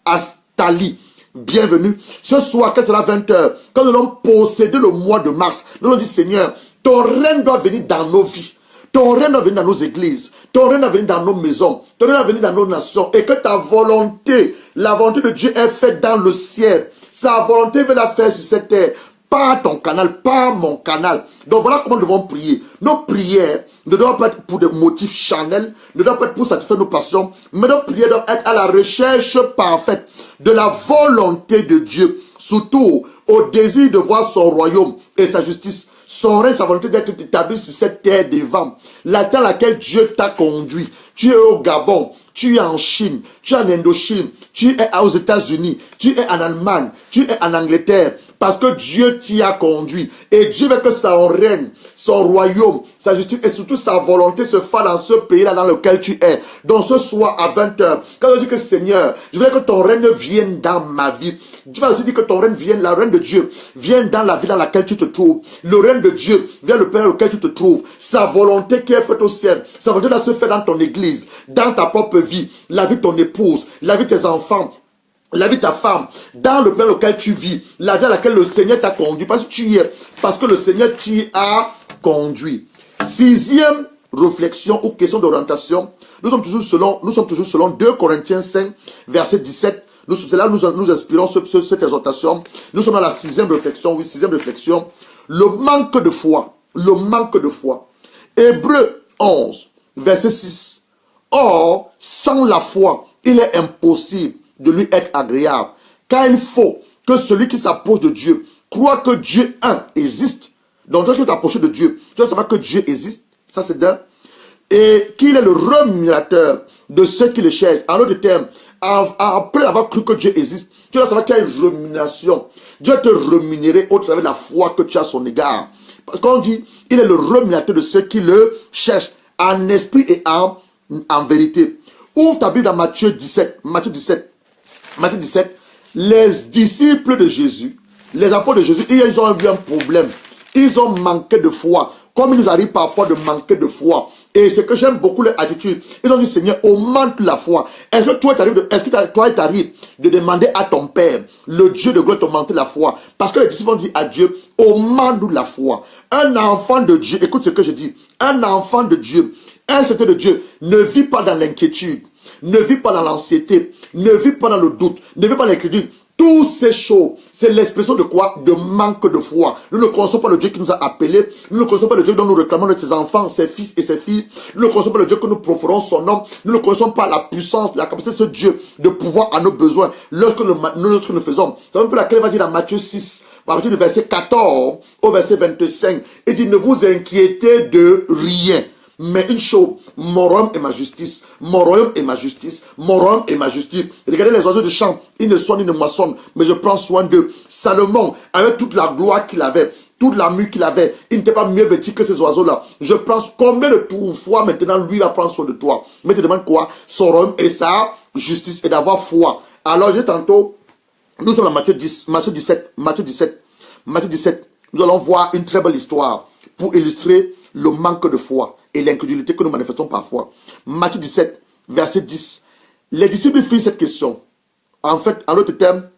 Astali, bienvenue. Ce soir, quand sera 20h, quand nous allons posséder le mois de mars, nous allons dire Seigneur, ton règne doit venir dans nos vies. Ton règne doit venir dans nos églises. Ton règne doit venir dans nos maisons. Ton règne doit venir dans nos nations. Et que ta volonté, la volonté de Dieu est faite dans le ciel. Sa volonté veut la faire sur cette terre. Pas ton canal, pas mon canal. Donc voilà comment nous devons prier. Nos prières ne doivent pas être pour des motifs charnels, ne doivent pas être pour satisfaire nos passions, mais nos prières doivent être à la recherche parfaite de la volonté de Dieu, surtout au désir de voir son royaume et sa justice Son règne, sa volonté d'être établi sur cette terre des vents. La terre à laquelle Dieu t'a conduit. Tu es au Gabon, tu es en Chine, tu es en Indochine, tu es aux États-Unis, tu es en Allemagne, tu es en Angleterre. Parce que Dieu t'y a conduit. Et Dieu veut que son règne, son royaume, sa justice et surtout sa volonté se fasse dans ce pays-là dans lequel tu es. Donc ce soir à 20h, quand je dis que Seigneur, je veux que ton règne vienne dans ma vie. Tu vas aussi dire que ton règne vienne, la règne de Dieu vienne dans la vie dans laquelle tu te trouves. Le règne de Dieu vient le pays dans lequel tu te trouves. Sa volonté qui est faite au ciel, sa volonté doit se faire dans ton église, dans ta propre vie, la vie de ton épouse, la vie de tes enfants, la vie de ta femme, dans le pays dans lequel tu vis, la vie à laquelle le Seigneur t'a conduit, parce que tu y es, parce que le Seigneur t'y a conduit. Sixième réflexion ou question d'orientation, nous sommes toujours selon 2 Corinthiens 5, verset 17. C'est là nous inspirons cette exhortation. Nous sommes dans la sixième réflexion, oui, sixième réflexion. Le manque de foi. Le manque de foi. Hébreux 11, verset 6. Or, sans la foi, il est impossible de lui être agréable. Car il faut que celui qui s'approche de Dieu croit que Dieu, existe. Donc, toi qui t'approches de Dieu, tu dois savoir que Dieu existe. Ça, c'est d'un. Et qu'il est le rémunérateur de ceux qui le cherchent. En d'autres termes, après avoir cru que Dieu existe, tu dois savoir qu'il y a une rémunération. Dieu te rémunérer au travers de la foi que tu as à son égard. Parce qu'on dit, il est le rémunérateur de ceux qui le cherchent en esprit et en vérité. Ouvre ta Bible dans Matthieu 17. Matthieu 17. Les disciples de Jésus, les apôtres de Jésus, ils ont eu un problème. Ils ont manqué de foi. Comme il nous arrive parfois de manquer de foi. Et ce que j'aime beaucoup leur attitude, ils ont dit Seigneur, augmente la foi. Est-ce que toi il t'arrive de demander à ton Père, le Dieu de gloire, d'augmenter la foi? Parce que les disciples ont dit à Dieu, augmente la foi. Un enfant de Dieu, écoute ce que je dis, un enfant de Dieu, un certain de Dieu, ne vit pas dans l'inquiétude, ne vit pas dans l'anxiété, ne vit pas dans le doute, ne vit pas dans l'inquiétude. Toutes ces choses, c'est l'expression de quoi? De manque de foi. Nous ne connaissons pas le Dieu qui nous a appelés. Nous ne connaissons pas le Dieu dont nous réclamons de ses enfants, ses fils et ses filles. Nous ne connaissons pas le Dieu que nous proférons son nom. Nous ne connaissons pas la puissance, la capacité de ce Dieu de pouvoir à nos besoins lorsque nous faisons. C'est un peu laquelle il va dire dans Matthieu 6, à partir du verset 14 au verset 25. Il dit, ne vous inquiétez de rien. Mais une chose, mon royaume est ma justice, mon royaume est ma justice, mon royaume est ma justice. Regardez les oiseaux de champ, ils ne soignent, ils ne moissonnent, mais je prends soin d'eux. Salomon, avec toute la gloire qu'il avait, toute la mue qu'il avait, il n'était pas mieux vêtu que ces oiseaux-là. Je pense combien de fois maintenant lui va prendre soin de toi. Mais tu demandes quoi? Son royaume et sa justice et d'avoir foi. Alors je dis tantôt, nous sommes dans Matthieu 17. Nous allons voir une très belle histoire pour illustrer le manque de foi et l'incrédulité que nous manifestons parfois. Matthieu 17, verset 10. Les disciples firent cette question. En fait, en d'autres termes,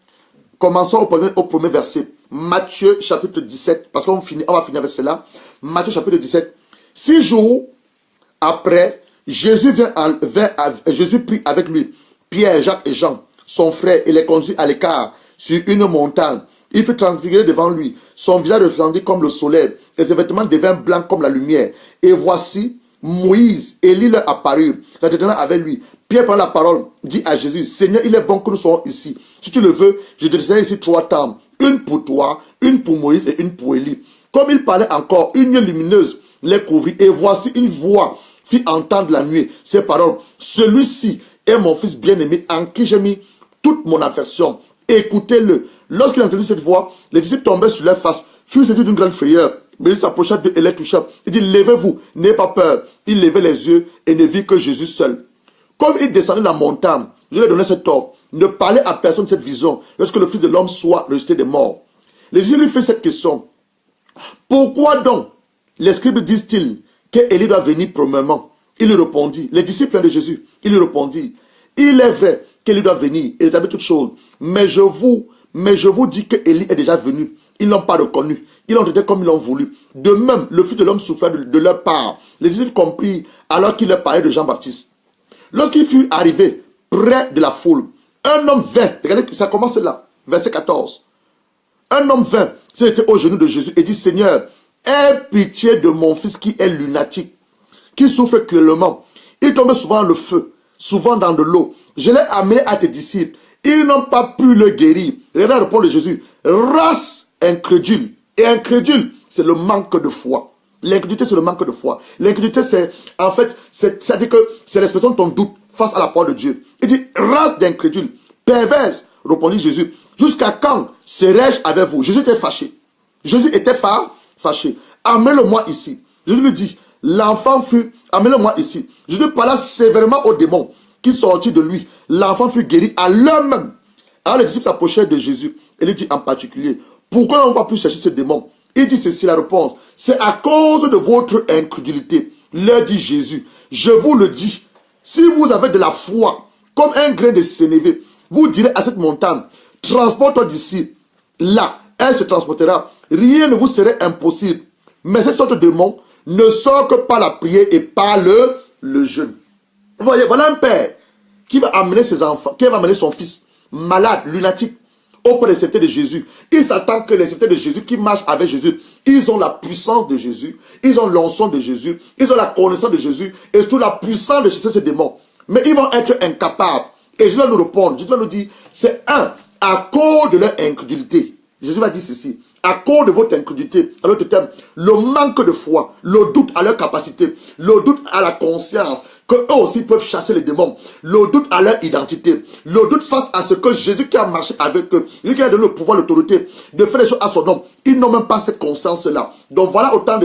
commençons au premier verset. Matthieu chapitre 17, parce qu'on va finir avec cela. Matthieu chapitre 17. 6 jours après, Jésus prit avec lui Pierre, Jacques et Jean, son frère, et les conduisit à l'écart sur une montagne. Il fut transfiguré devant lui. Son visage resplendit comme le soleil, et ses vêtements devinrent blancs comme la lumière. Et voici, Moïse et Élie leur apparurent, s'entretenant avec lui. Pierre prend la parole, dit à Jésus, Seigneur, il est bon que nous soyons ici. Si tu le veux, je te laisserai ici 3 tentes. Une pour toi, une pour Moïse et une pour Élie. Comme il parlait encore, une nuée lumineuse les couvrit. Et voici une voix fit entendre la nuée ces paroles. Celui-ci est mon fils bien-aimé en qui j'ai mis toute mon affection. Écoutez-le. Lorsqu'il a entendu cette voix, les disciples tombaient sur leur face, furent saisis d'une grande frayeur. Mais il s'approcha d'eux et les toucha. Il dit, levez-vous, n'ayez pas peur. Il levait les yeux et ne vit que Jésus seul. Comme il descendait la montagne, je lui ai donné cet ordre. Ne parlez à personne de cette vision, lorsque le Fils de l'homme soit ressuscité des morts. Les disciples lui firent cette question. Pourquoi donc les scribes disent-ils qu'Élie doit venir premièrement? Il lui répondit, les disciples de Jésus, il lui répondit, il est vrai qu'Élie doit venir et établir toutes choses. Mais je vous dis que Élie est déjà venu. Ils n'ont pas reconnu. Ils l'ont traité comme ils l'ont voulu. De même, le Fils de l'homme souffra de leur part. Les disciples comprirent alors qu'il leur parlait de Jean-Baptiste. Lorsqu'il fut arrivé près de la foule, un homme vint. Regardez, ça commence là. Verset 14. Un homme vint, c'était au genou de Jésus et dit, Seigneur, aie pitié de mon fils qui est lunatique, qui souffre cruellement. Il tombe souvent dans le feu, souvent dans de l'eau. Je l'ai amené à tes disciples. Ils n'ont pas pu le guérir. Regardez la réponse de Jésus. Race incrédule. Et incrédule, c'est le manque de foi. L'incrédulité, c'est le manque de foi. L'incrédulité, c'est, en fait, c'est-à-dire que c'est l'expression de ton doute face à la parole de Dieu. Il dit, race d'incrédules, perverse, répondit Jésus. Jusqu'à quand serai-je avec vous? Jésus était fâché. Jésus était fâché. Amenez-le-moi ici. Jésus lui dit, l'enfant fut, amenez-le-moi ici. Jésus parla sévèrement au démon qui sortit de lui. L'enfant fut guéri à l'heure même. Alors les disciples s'approchèrent de Jésus et lui dit en particulier, pourquoi n'avons pas pu chercher ce démon? Il dit ceci, la réponse, c'est à cause de votre incrédulité. Leur dit Jésus, je vous le dis, si vous avez de la foi, comme un grain de sénévé, vous direz à cette montagne, transporte-toi d'ici, là, elle se transportera. Rien ne vous serait impossible. Mais cette sorte de démon ne sort que par la prière et par le jeûne. Vous voyez, voilà un père qui va amener ses enfants, qui va amener son fils malade, lunatique, auprès des serviteurs de Jésus. Il s'attend que les serviteurs de Jésus qui marchent avec Jésus, ils ont la puissance de Jésus, ils ont l'onction de Jésus, ils ont la connaissance de Jésus et surtout la puissance de chasser ces démons. Mais ils vont être incapables. Et Jésus va nous répondre, Jésus va nous dire, c'est à cause de leur incrédulité. Jésus va dire ceci, à cause de votre incrédulité, à l'autre terme, le manque de foi, le doute à leur capacité, le doute à la conscience, qu'eux aussi peuvent chasser les démons, le doute à leur identité, le doute face à ce que Jésus qui a marché avec eux, lui qui a donné le pouvoir, l'autorité, de faire les choses à son nom, ils n'ont même pas cette conscience-là. Donc voilà autant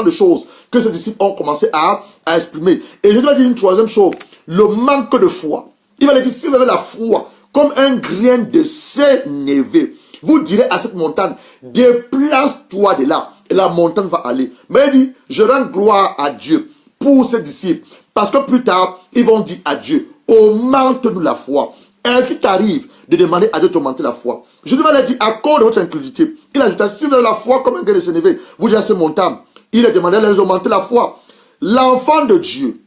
de choses que ces disciples ont commencé à exprimer. Et Jésus va dire une troisième chose, le manque de foi. Il va leur dire, si vous avez la foi, comme un grain de sénévé, vous direz à cette montagne, déplace-toi de là. Et la montagne va aller. Mais il dit, je rends gloire à Dieu pour ses disciples. Parce que plus tard, ils vont dire à Dieu, augmente-nous la foi. Est-ce qu'il t'arrive de demander à Dieu d'augmenter la foi? Jésus va leur dire, à cause de votre incrédulité. Il a dit, si vous avez la foi comme un grain de sénévé, vous direz à ces montagnes. Il a demandé à leur augmenter la foi. L'enfant de Dieu,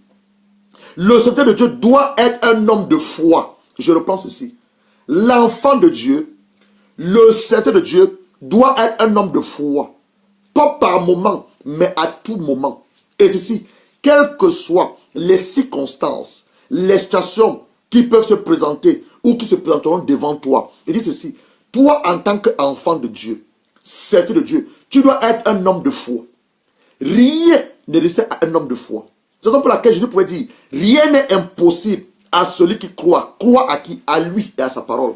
le serviteur de Dieu doit être un homme de foi. Je reprends ceci. L'enfant de Dieu, le serviteur de Dieu doit être un homme de foi. Pas par moment, mais à tout moment. Et ceci, quelles que soient les circonstances, les situations qui peuvent se présenter ou qui se présenteront devant toi. Il dit ceci, toi en tant qu'enfant de Dieu, serviteur de Dieu, tu dois être un homme de foi. Rien ne résiste à un homme de foi. C'est pour laquelle Jésus pouvait dire, rien n'est impossible à celui qui croit. Croit à qui? À lui et à sa parole.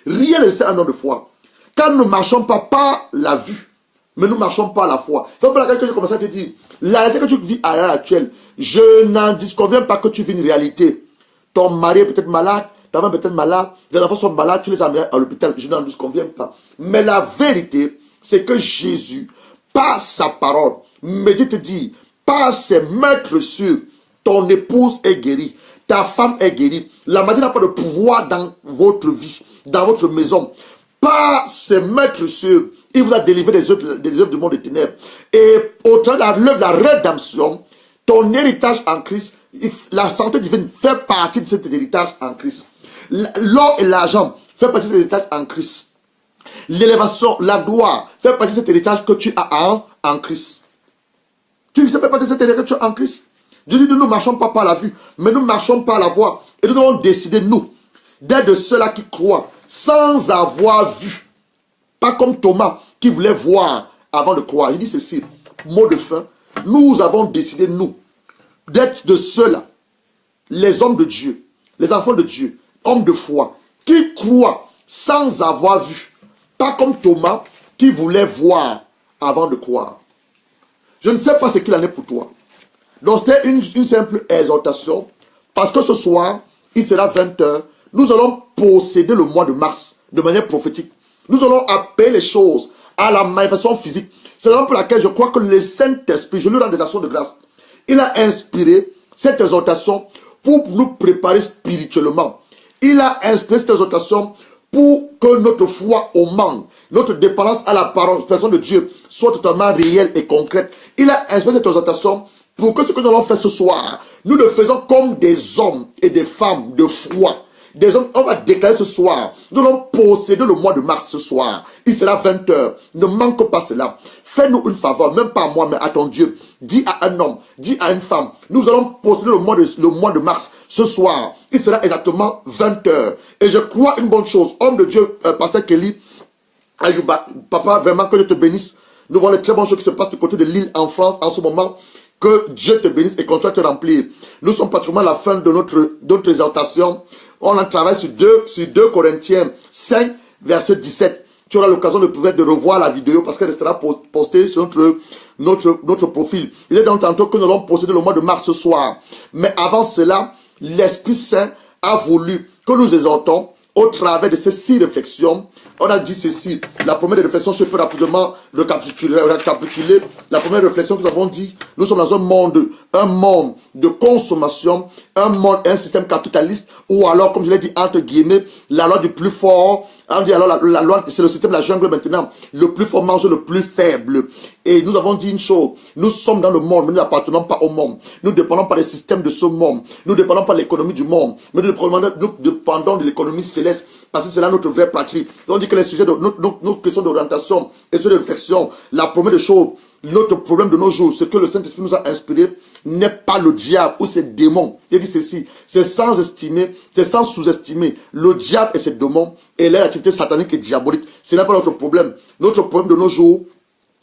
Rien ne résiste à un homme de foi. Quand nous ne marchons pas par la vue, mais nous ne marchons pas à la foi. C'est pour laquelle j'ai commencé à te dire, la réalité que tu vis à l'heure actuelle, je n'en disconviens pas que tu vis une réalité. Ton mari est peut-être malade, ta femme est peut-être malade, les enfants sont malades, tu les amènes à l'hôpital, je n'en disconviens pas. Mais la vérité, c'est que Jésus, par sa parole, me dit te dire, par ses maîtres sûrs, ton épouse est guérie, ta femme est guérie. La maladie n'a pas de pouvoir dans votre vie, dans votre maison. Par ses maîtres sûrs, il vous a délivré des œuvres du monde des ténèbres. Et au travers de l'œuvre de la rédemption, ton héritage en Christ, la santé divine fait partie de cet héritage en Christ. L'or et l'argent fait partie de cet héritage en Christ. L'élévation, la gloire fait partie de cet héritage que tu as en Christ. Tu fais partie de cet héritage que tu as en Christ. Dieu dit que nous ne marchons pas par la vue, mais nous marchons par la voie. Et nous avons décidé, nous, d'être de ceux-là qui croient sans avoir vu. Pas comme Thomas qui voulait voir avant de croire. Il dit ceci, mot de fin, nous avons décidé, nous, d'être de ceux-là, les hommes de Dieu, les enfants de Dieu, hommes de foi, qui croient sans avoir vu. Pas comme Thomas qui voulait voir avant de croire. Je ne sais pas ce qu'il en est pour toi. Donc c'était une simple exhortation. Parce que ce soir, il sera 20 h. Nous allons posséder le mois de mars de manière prophétique. Nous allons appeler les choses à la manifestation physique. C'est la raison pour laquelle je crois que le Saint-Esprit, je lui rends des actions de grâce, il a inspiré cette exhortation pour nous préparer spirituellement. Il a inspiré cette exhortation pour que notre foi au monde, notre dépendance à la parole, la personne de Dieu, soit totalement réelle et concrète. Il a inspiré cette exhortation pour que ce que nous allons faire ce soir, nous le faisons comme des hommes et des femmes de foi. Des hommes, on va déclarer ce soir, nous allons posséder le mois de mars ce soir. Il sera 20 h. Ne manque pas cela. Fais-nous une faveur, même pas à moi, mais à ton Dieu. Dis à un homme, dis à une femme, nous allons posséder le mois de mars ce soir. Il sera exactement 20 h. Et je crois une bonne chose. Homme de Dieu, pasteur Kelly, Ayuba, papa, vraiment que je te bénisse. Nous voyons les très bonnes choses qui se passent du côté de l'île en France en ce moment. Que Dieu te bénisse et continue à te remplir. Nous sommes pratiquement à la fin de notre exhortation. On en travaille sur 2 Corinthiens 5, verset 17. Tu auras l'occasion de revoir la vidéo parce qu'elle restera postée sur notre profil. Il est donc tantôt que nous allons posséder le mois de mars ce soir. Mais avant cela, l'Esprit Saint a voulu que nous exhortons au travers de ces 6 réflexions. On a dit ceci. La première réflexion, je peux rapidement récapituler. La première réflexion que nous avons dit, nous sommes dans un monde de consommation, un système capitaliste, ou alors, comme je l'ai dit, entre guillemets, la loi du plus fort. On dit alors la loi, c'est le système de la jungle maintenant. Le plus fort mange le plus faible. Et nous avons dit une chose. Nous sommes dans le monde, mais nous n'appartenons pas au monde. Nous ne dépendons pas des systèmes de ce monde. Nous ne dépendons pas de l'économie du monde. Mais nous dépendons de l'économie céleste. Parce que c'est là notre vraie patrie. On dit que les sujets de nos questions d'orientation et de réflexion, la première des choses, notre problème de nos jours, ce que le Saint-Esprit nous a inspiré, n'est pas le diable ou ses démons. Il dit ceci, c'est sans sous-estimer le diable et ses démons et leur activité satanique et diabolique. Ce n'est pas notre problème. Notre problème de nos jours,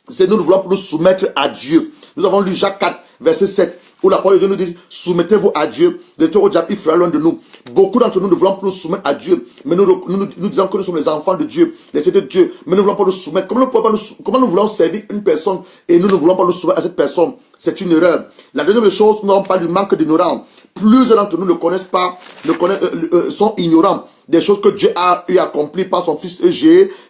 c'est nous voulons nous soumettre à Dieu. Nous avons lu Jacques 4, verset 7. Où la parole de Dieu nous dit, soumettez-vous à Dieu, laissez au diable, il fera loin de nous. Beaucoup d'entre nous ne voulons pas nous soumettre à Dieu, mais nous disons que nous sommes les enfants de Dieu, les de Dieu, mais nous ne voulons pas nous soumettre. Comment nous voulons servir une personne et nous ne voulons pas nous soumettre à cette personne? C'est une erreur. La deuxième chose, nous n'avons pas du manque d'ignorance. Plusieurs d'entre nous ne connaissent pas, sont ignorants des choses que Dieu a eu accompli par son Fils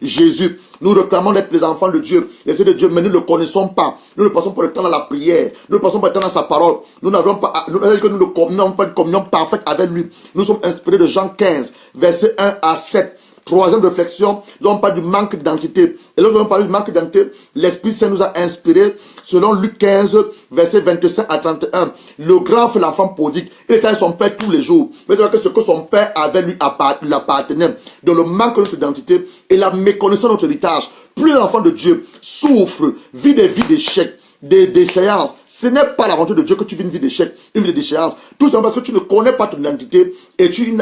Jésus. Nous réclamons d'être les enfants de Dieu, les de Dieu, mais nous ne le connaissons pas. Nous ne passons pas le temps dans la prière. Nous ne passons pas le temps dans sa parole. Nous n'avons pas de communion parfaite avec lui. Nous sommes inspirés de Jean 15, versets 1 à 7. Troisième réflexion, nous avons parlé du manque d'identité. Et là, nous avons parlé du manque d'identité. L'Esprit Saint nous a inspiré, selon Luc 15, versets 25 à 31. Le grand fait l'enfant prodigue. Il était avec son père tous les jours. Mais c'est que ce que son père avait lui appartenait. Dans le manque de notre identité et la méconnaissance de notre héritage. Plus l'enfant de Dieu souffre, vit des vies d'échecs, des déchéances. Ce n'est pas la volonté de Dieu que tu vis une vie d'échec, une vie de déchéance. Tout simplement parce que tu ne connais pas ton identité et tu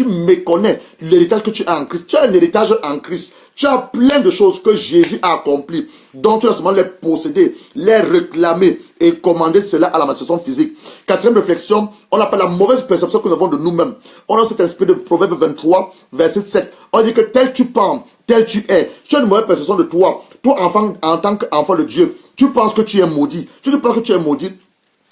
méconnais l'héritage que tu as en Christ. Tu as un héritage en Christ. Tu as plein de choses que Jésus a accomplies. Donc tu dois seulement les posséder, les réclamer et commander cela à la manifestation physique. Quatrième réflexion, on appelle la mauvaise perception que nous avons de nous-mêmes. On a cet esprit de Proverbe 23, verset 7. On dit que tel tu penses, tel tu es. Tu as une mauvaise perception de toi. Toi, enfant, en tant qu'enfant de Dieu, tu penses que tu es maudit. Tu penses que tu es maudit.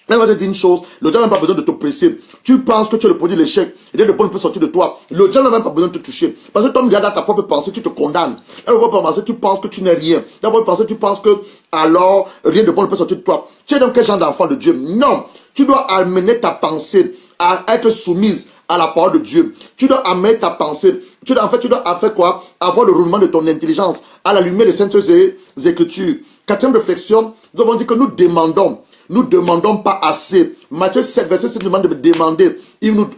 Là, on va te dire une chose, le diable n'a pas besoin de te presser. Tu penses que tu es le produit de l'échec, et le bon peut sortir de toi. Le diable n'a même pas besoin de te toucher. Parce que toi, dans ta propre pensée, tu te condamnes. Dans ta propre pensée, tu penses que tu n'es rien. Dans ta propre pensée, tu penses que alors rien de bon ne peut sortir de toi. Tu es donc quel genre d'enfant de Dieu? Non. Tu dois amener ta pensée à être soumise à la parole de Dieu. Tu dois amener ta pensée. Tu dois faire quoi? Avoir le roulement de ton intelligence à la lumière des saintes écritures. Quatrième réflexion, nous avons dit que nous ne demandons pas assez. Matthieu 7, verset 7 demande de demander.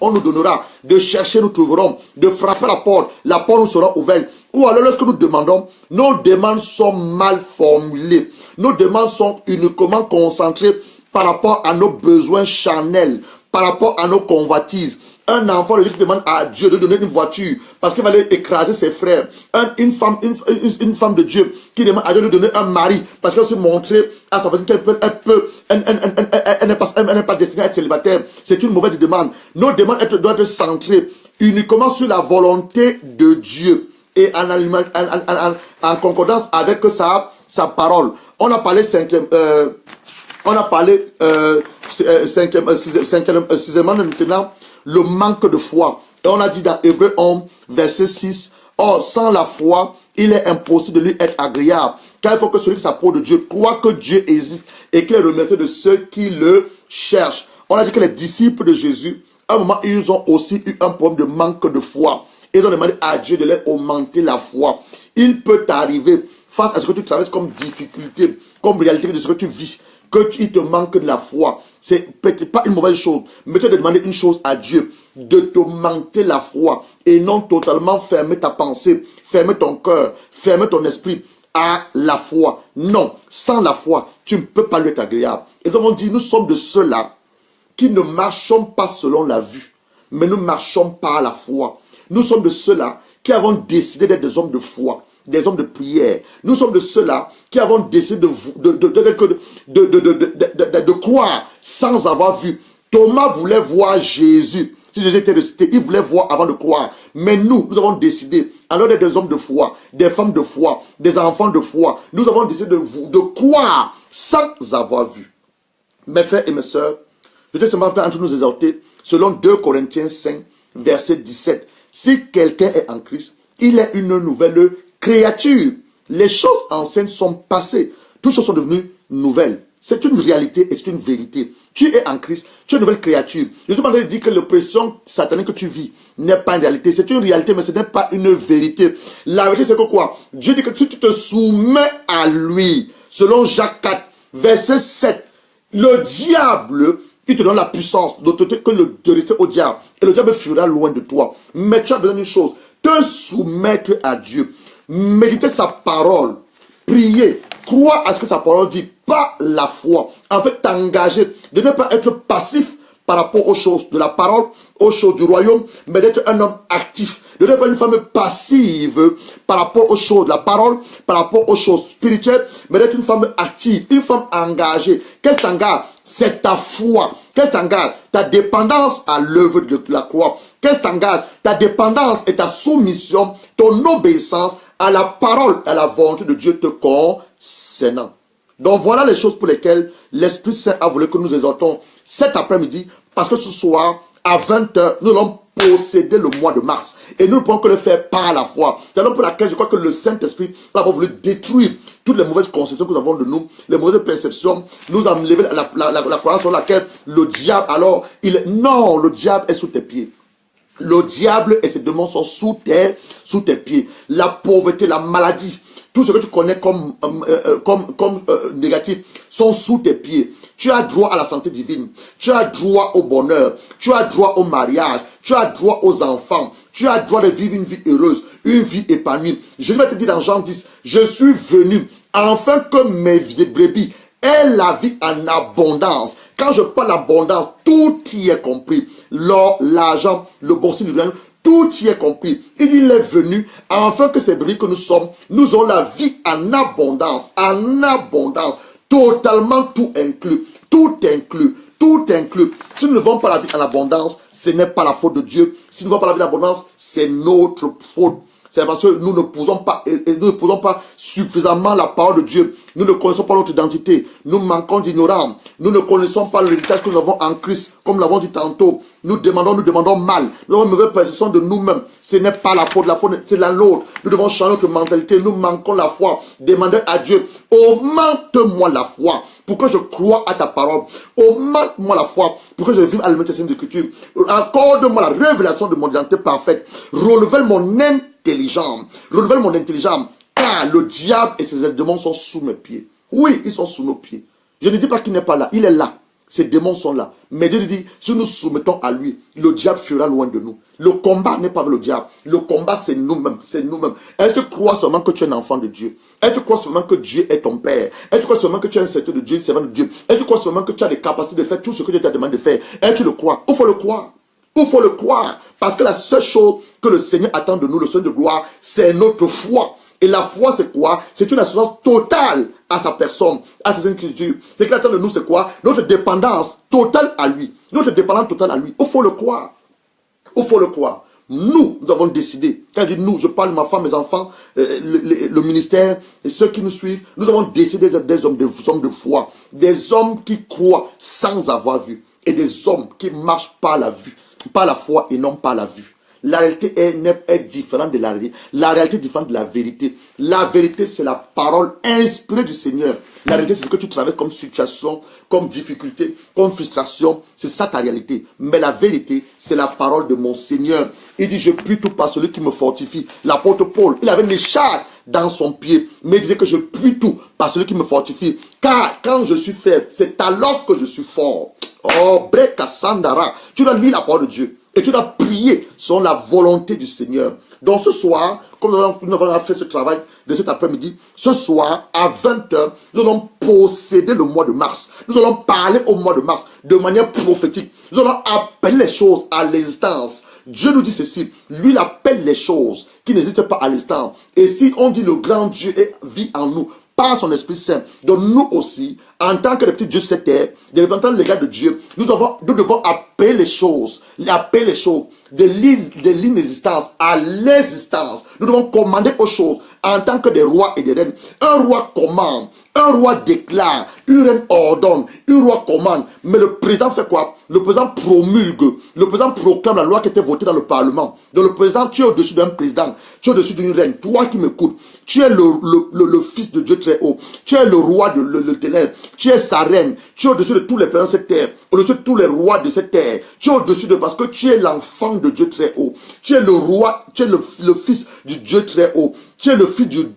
On nous donnera. De chercher, nous trouverons. De frapper la porte nous sera ouverte. Ou alors lorsque nous demandons, nos demandes sont mal formulées. Nos demandes sont uniquement concentrées par rapport à nos besoins charnels, par rapport à nos convoitises. Un enfant demande à Dieu de donner une voiture parce qu'il va aller écraser ses frères. Une femme de Dieu qui demande à Dieu de donner un mari parce qu'elle s'est montrée à sa voisine elle n'est pas destinée à être célibataire. C'est une mauvaise demande. Nos demandes doivent être centrées uniquement sur la volonté de Dieu et en concordance avec sa parole. On a parlé sixièmement maintenant, le manque de foi. Et on a dit dans Hébreux 11, verset 6, or sans la foi, il est impossible de lui être agréable. Car il faut que celui qui s'approche de Dieu croit que Dieu existe et qu'il est remercié de ceux qui le cherchent. On a dit que les disciples de Jésus, à un moment, ils ont aussi eu un problème de manque de foi. Ils ont demandé à Dieu de leur augmenter la foi. Il peut t'arriver face à ce que tu traverses comme difficulté, comme réalité de ce que tu vis, qu'il te manque de la foi. C'est peut-être pas une mauvaise chose, mais tu dois demander une chose à Dieu, de t'augmenter la foi et non totalement fermer ta pensée, fermer ton cœur, fermer ton esprit à la foi. Non, sans la foi, tu ne peux pas lui être agréable. Et nous avons dit, nous sommes de ceux-là qui ne marchons pas selon la vue, mais nous marchons par la foi. Nous sommes de ceux-là qui avons décidé d'être des hommes de foi. des hommes de prière. Nous sommes de ceux-là qui avons décidé de croire sans avoir vu. Thomas voulait voir Jésus. Si Jésus était ressuscité, il voulait voir avant de croire. Mais nous avons décidé, alors des hommes de foi, des femmes de foi, des enfants de foi, nous avons décidé de croire sans avoir vu. Mes frères et mes sœurs, je te simplement entre nous exhorter, selon 2 Corinthiens 5, verset 17. Si quelqu'un est en Christ, il est une nouvelle créature. Les choses anciennes sont passées. Toutes choses sont devenues nouvelles. C'est une réalité et c'est une vérité. Tu es en Christ, tu es une nouvelle créature. Je suis en train de dire que l'oppression satanique que tu vis n'est pas une réalité. C'est une réalité, mais ce n'est pas une vérité. La vérité, c'est que quoi? Dieu dit que si tu te soumets à lui, selon Jacques 4, verset 7, le diable, il te donne la puissance d'autorité que de rester au diable. Et le diable fuira loin de toi. Mais tu as besoin d'une chose, te soumettre à Dieu. Méditer sa parole. Prier. Croire à ce que sa parole dit. Pas la foi. En fait, t'engager. De ne pas être passif par rapport aux choses de la parole, aux choses du royaume, mais d'être un homme actif. De ne pas être une femme passive par rapport aux choses de la parole, par rapport aux choses spirituelles, mais d'être une femme active, une femme engagée. Qu'est-ce qui t'engage? C'est ta foi. Qu'est-ce qui t'engage? Ta dépendance à l'œuvre de la croix. Qu'est-ce qui t'engage? Ta dépendance et ta soumission, ton obéissance à la parole, à la volonté de Dieu te concernant. Donc voilà les choses pour lesquelles l'Esprit Saint a voulu que nous exhortons cet après-midi, parce que ce soir, à 20h, nous allons posséder le mois de mars. Et nous ne pouvons que le faire par la foi. C'est la raison pour laquelle je crois que le Saint-Esprit a voulu détruire toutes les mauvaises conceptions que nous avons de nous, les mauvaises perceptions, nous enlever la croyance sur laquelle le diable, alors, non, le diable est sous tes pieds. Le diable et ses démons sont sous tes pieds. La pauvreté, la maladie, tout ce que tu connais comme négatif sont sous tes pieds. Tu as droit à la santé divine. Tu as droit au bonheur. Tu as droit au mariage. Tu as droit aux enfants. Tu as droit de vivre une vie heureuse, une vie épanouie. Je vais te dire dans Jean 10, je suis venu afin que mes brebis aient la vie en abondance. Quand je parle d'abondance, tout y est compris. L'or, l'argent, le boursier du grain, tout y est compris. Il est venu afin que ces brebis que nous sommes, nous avons la vie en abondance, totalement tout inclus, tout inclus, tout inclus. Si nous ne vivons pas la vie en abondance, ce n'est pas la faute de Dieu. Si nous ne vivons pas la vie en abondance, c'est notre faute. C'est parce que nous ne posons pas suffisamment la parole de Dieu. Nous ne connaissons pas notre identité. Nous manquons d'ignorance. Nous ne connaissons pas l'héritage que nous avons en Christ. Comme nous l'avons dit tantôt. Nous demandons mal. Nous avons une mauvaise perception de nous-mêmes. Ce n'est pas la faute c'est la nôtre. Nous devons changer notre mentalité. Nous manquons la foi. Demandez à Dieu, augmente-moi la foi pour que je croie à ta parole. Augmente-moi la foi pour que je vive à l'alimentation de l'écriture. Accorde-moi la révélation de mon identité parfaite. Renouvelle mon intelligence. Renouvelle mon intelligence. Car le diable et ses démons sont sous mes pieds. Oui, ils sont sous nos pieds. Je ne dis pas qu'il n'est pas là. Il est là. Ces démons sont là. Mais Dieu dit, si nous soumettons à lui, le diable fuira loin de nous. Le combat n'est pas avec le diable. Le combat, c'est nous-mêmes. C'est nous-mêmes. Est-ce que tu crois seulement que tu es un enfant de Dieu? Est-ce que tu crois seulement que Dieu est ton Père? Est-ce que tu crois seulement que tu es un serviteur de Dieu, un servant de Dieu? Est-ce que tu crois seulement que tu as les capacités de faire tout ce que Dieu t'a demandé de faire? Est-ce que tu le crois? Il faut le croire. Il faut le croire. Parce que la seule chose que le Seigneur attend de nous, le Seigneur de gloire, c'est notre foi. Et la foi, c'est quoi? C'est une assurance totale à sa personne, à ses écritures. Ce qu'il attend de nous, c'est quoi? Notre dépendance totale à lui. Notre dépendance totale à lui. Il faut le croire. Il faut le croire. Nous avons décidé, quand je dis nous, je parle de ma femme, mes enfants, le ministère, et ceux qui nous suivent, nous avons décidé d'être des hommes de foi, des hommes qui croient sans avoir vu, et des hommes qui marchent par la vue, par la foi et non par la vue. La réalité est différente de la réalité. La réalité est différente de la vérité. La vérité, c'est la parole inspirée du Seigneur. La réalité, c'est ce que tu traverses comme situation, comme difficulté, comme frustration. C'est ça ta réalité. Mais la vérité, c'est la parole de mon Seigneur. Il dit, je puis tout par celui qui me fortifie. L'apôtre Paul, il avait une écharpe dans son pied. Mais il disait que je puis tout par celui qui me fortifie. Car quand je suis faible, c'est alors que je suis fort. Oh, Breka Sandara. Tu dois lire la parole de Dieu. Et tu dois prier selon la volonté du Seigneur. Donc ce soir, comme nous avons fait ce travail de cet après-midi, ce soir, à 20h, nous allons posséder le mois de mars. Nous allons parler au mois de mars de manière prophétique. Nous allons appeler les choses à l'existence. Dieu nous dit ceci, lui il appelle les choses qui n'existent pas à l'instant. Et si on dit le grand Dieu vit en nous, par son Esprit Saint, donc nous aussi, en tant que les petits dieux de cette terre, des représentants légaux de Dieu, nous devons appeler les choses de l'inexistence à l'existence. Nous devons commander aux choses en tant que des rois et des reines. Un roi commande, un roi déclare, une reine ordonne, un roi commande. Mais le président fait quoi? Le président promulgue, le président proclame la loi qui était votée dans le Parlement. Donc le président, tu es au-dessus d'un président, tu es au-dessus d'une reine. Toi qui m'écoutes, tu es le fils de Dieu très haut. Tu es le roi de l'éternel. Tu es sa reine. Tu es au-dessus de tous les présidents de cette terre, au-dessus de tous les rois de cette terre. Tu es au-dessus de, parce que tu es l'enfant de Dieu très haut. Tu es le roi, tu es le fils du Dieu très haut. Tu es le fils du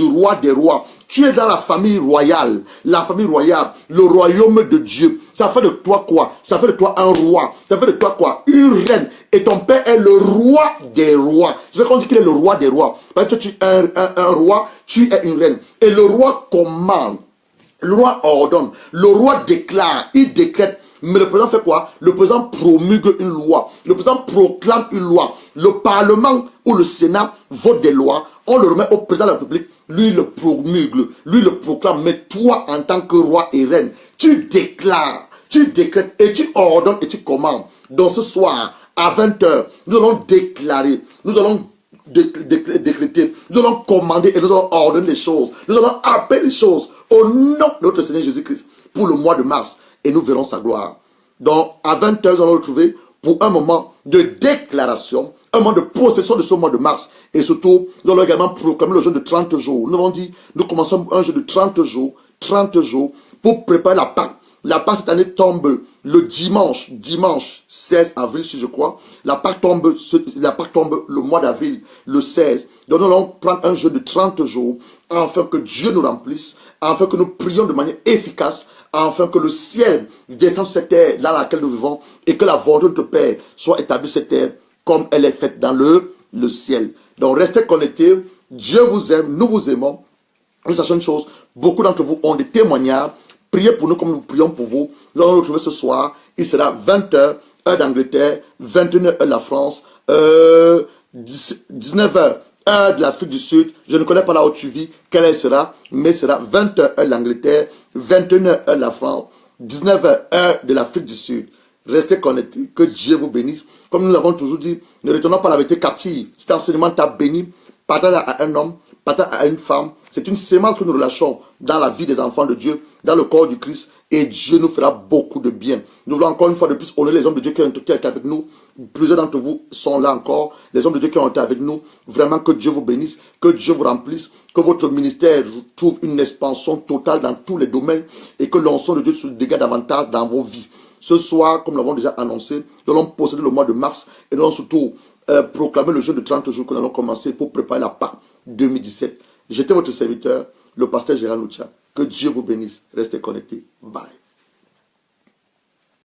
roi des rois. Tu es dans la famille royale, le royaume de Dieu. Ça fait de toi quoi? Ça fait de toi un roi. Ça fait de toi quoi? Une reine. Et ton père est le roi des rois. Ça fait qu'on dit qu'il est le roi des rois. Parce que tu es un roi, tu es une reine. Et le roi commande. Le roi ordonne. Le roi déclare. Il décrète. Mais le président fait quoi? Le président promulgue une loi. Le président proclame une loi. Le Parlement ou le Sénat vote des lois. On le remet au président de la République. Lui le promulgue. Lui le proclame. Mais toi, en tant que roi et reine, tu déclares, tu décrètes et tu ordonnes et tu commandes. Donc ce soir, à 20 h, nous allons déclarer. Nous allons décréter. Nous allons commander et nous allons ordonner les choses. Nous allons appeler les choses au nom de notre Seigneur Jésus-Christ pour le mois de mars. Et nous verrons sa gloire. Donc, à 20 h, nous allons nous retrouver pour un moment de déclaration, un moment de possession de ce mois de mars. Et surtout, nous allons également proclamer le jeûne de 30 jours. Nous avons dit, nous commençons un jeûne de 30 jours, pour préparer la Pâque. La Pâque cette année tombe le dimanche 16 avril, si je crois. La Pâque tombe le mois d'avril, le 16. Donc nous allons prendre un jeûne de 30 jours, afin que Dieu nous remplisse, afin que nous prions de manière efficace, afin que le ciel descende sur cette terre dans laquelle nous vivons et que la volonté de notre Père soit établie sur cette terre comme elle est faite dans le ciel. Donc restez connectés. Dieu vous aime, nous vous aimons. Nous sachons une chose, beaucoup d'entre vous ont des témoignages. Priez pour nous comme nous prions pour vous. Nous allons nous retrouver ce soir. Il sera 20 h, heure d'Angleterre, 21 h, heure de la France, 19 h, heure de l'Afrique du Sud. Je ne connais pas là où tu vis, quelle heure sera, mais sera 20 h, heure de l'Angleterre, 21 h, heure de la France, 19 h, heure de l'Afrique du Sud. Restez connectés. Que Dieu vous bénisse. Comme nous l'avons toujours dit, ne retournons pas la vérité captive. Cet enseignement t'a béni. Partage à un homme, partage à une femme. C'est une sémence que nous relâchons dans la vie des enfants de Dieu, dans le corps du Christ. Et Dieu nous fera beaucoup de bien. Nous voulons encore une fois de plus honorer les hommes de Dieu qui ont été avec nous. Plusieurs d'entre vous sont là encore. Les hommes de Dieu qui ont été avec nous. Vraiment que Dieu vous bénisse, que Dieu vous remplisse, que votre ministère trouve une expansion totale dans tous les domaines et que l'onction de Dieu se dégage davantage dans vos vies. Ce soir, comme nous l'avons déjà annoncé, nous allons posséder le mois de mars et nous allons surtout proclamer le jeûne de 30 jours que nous allons commencer pour préparer la Pâque 2017. J'étais votre serviteur, le pasteur Gérald Lucha. Que Dieu vous bénisse. Restez connectés. Bye.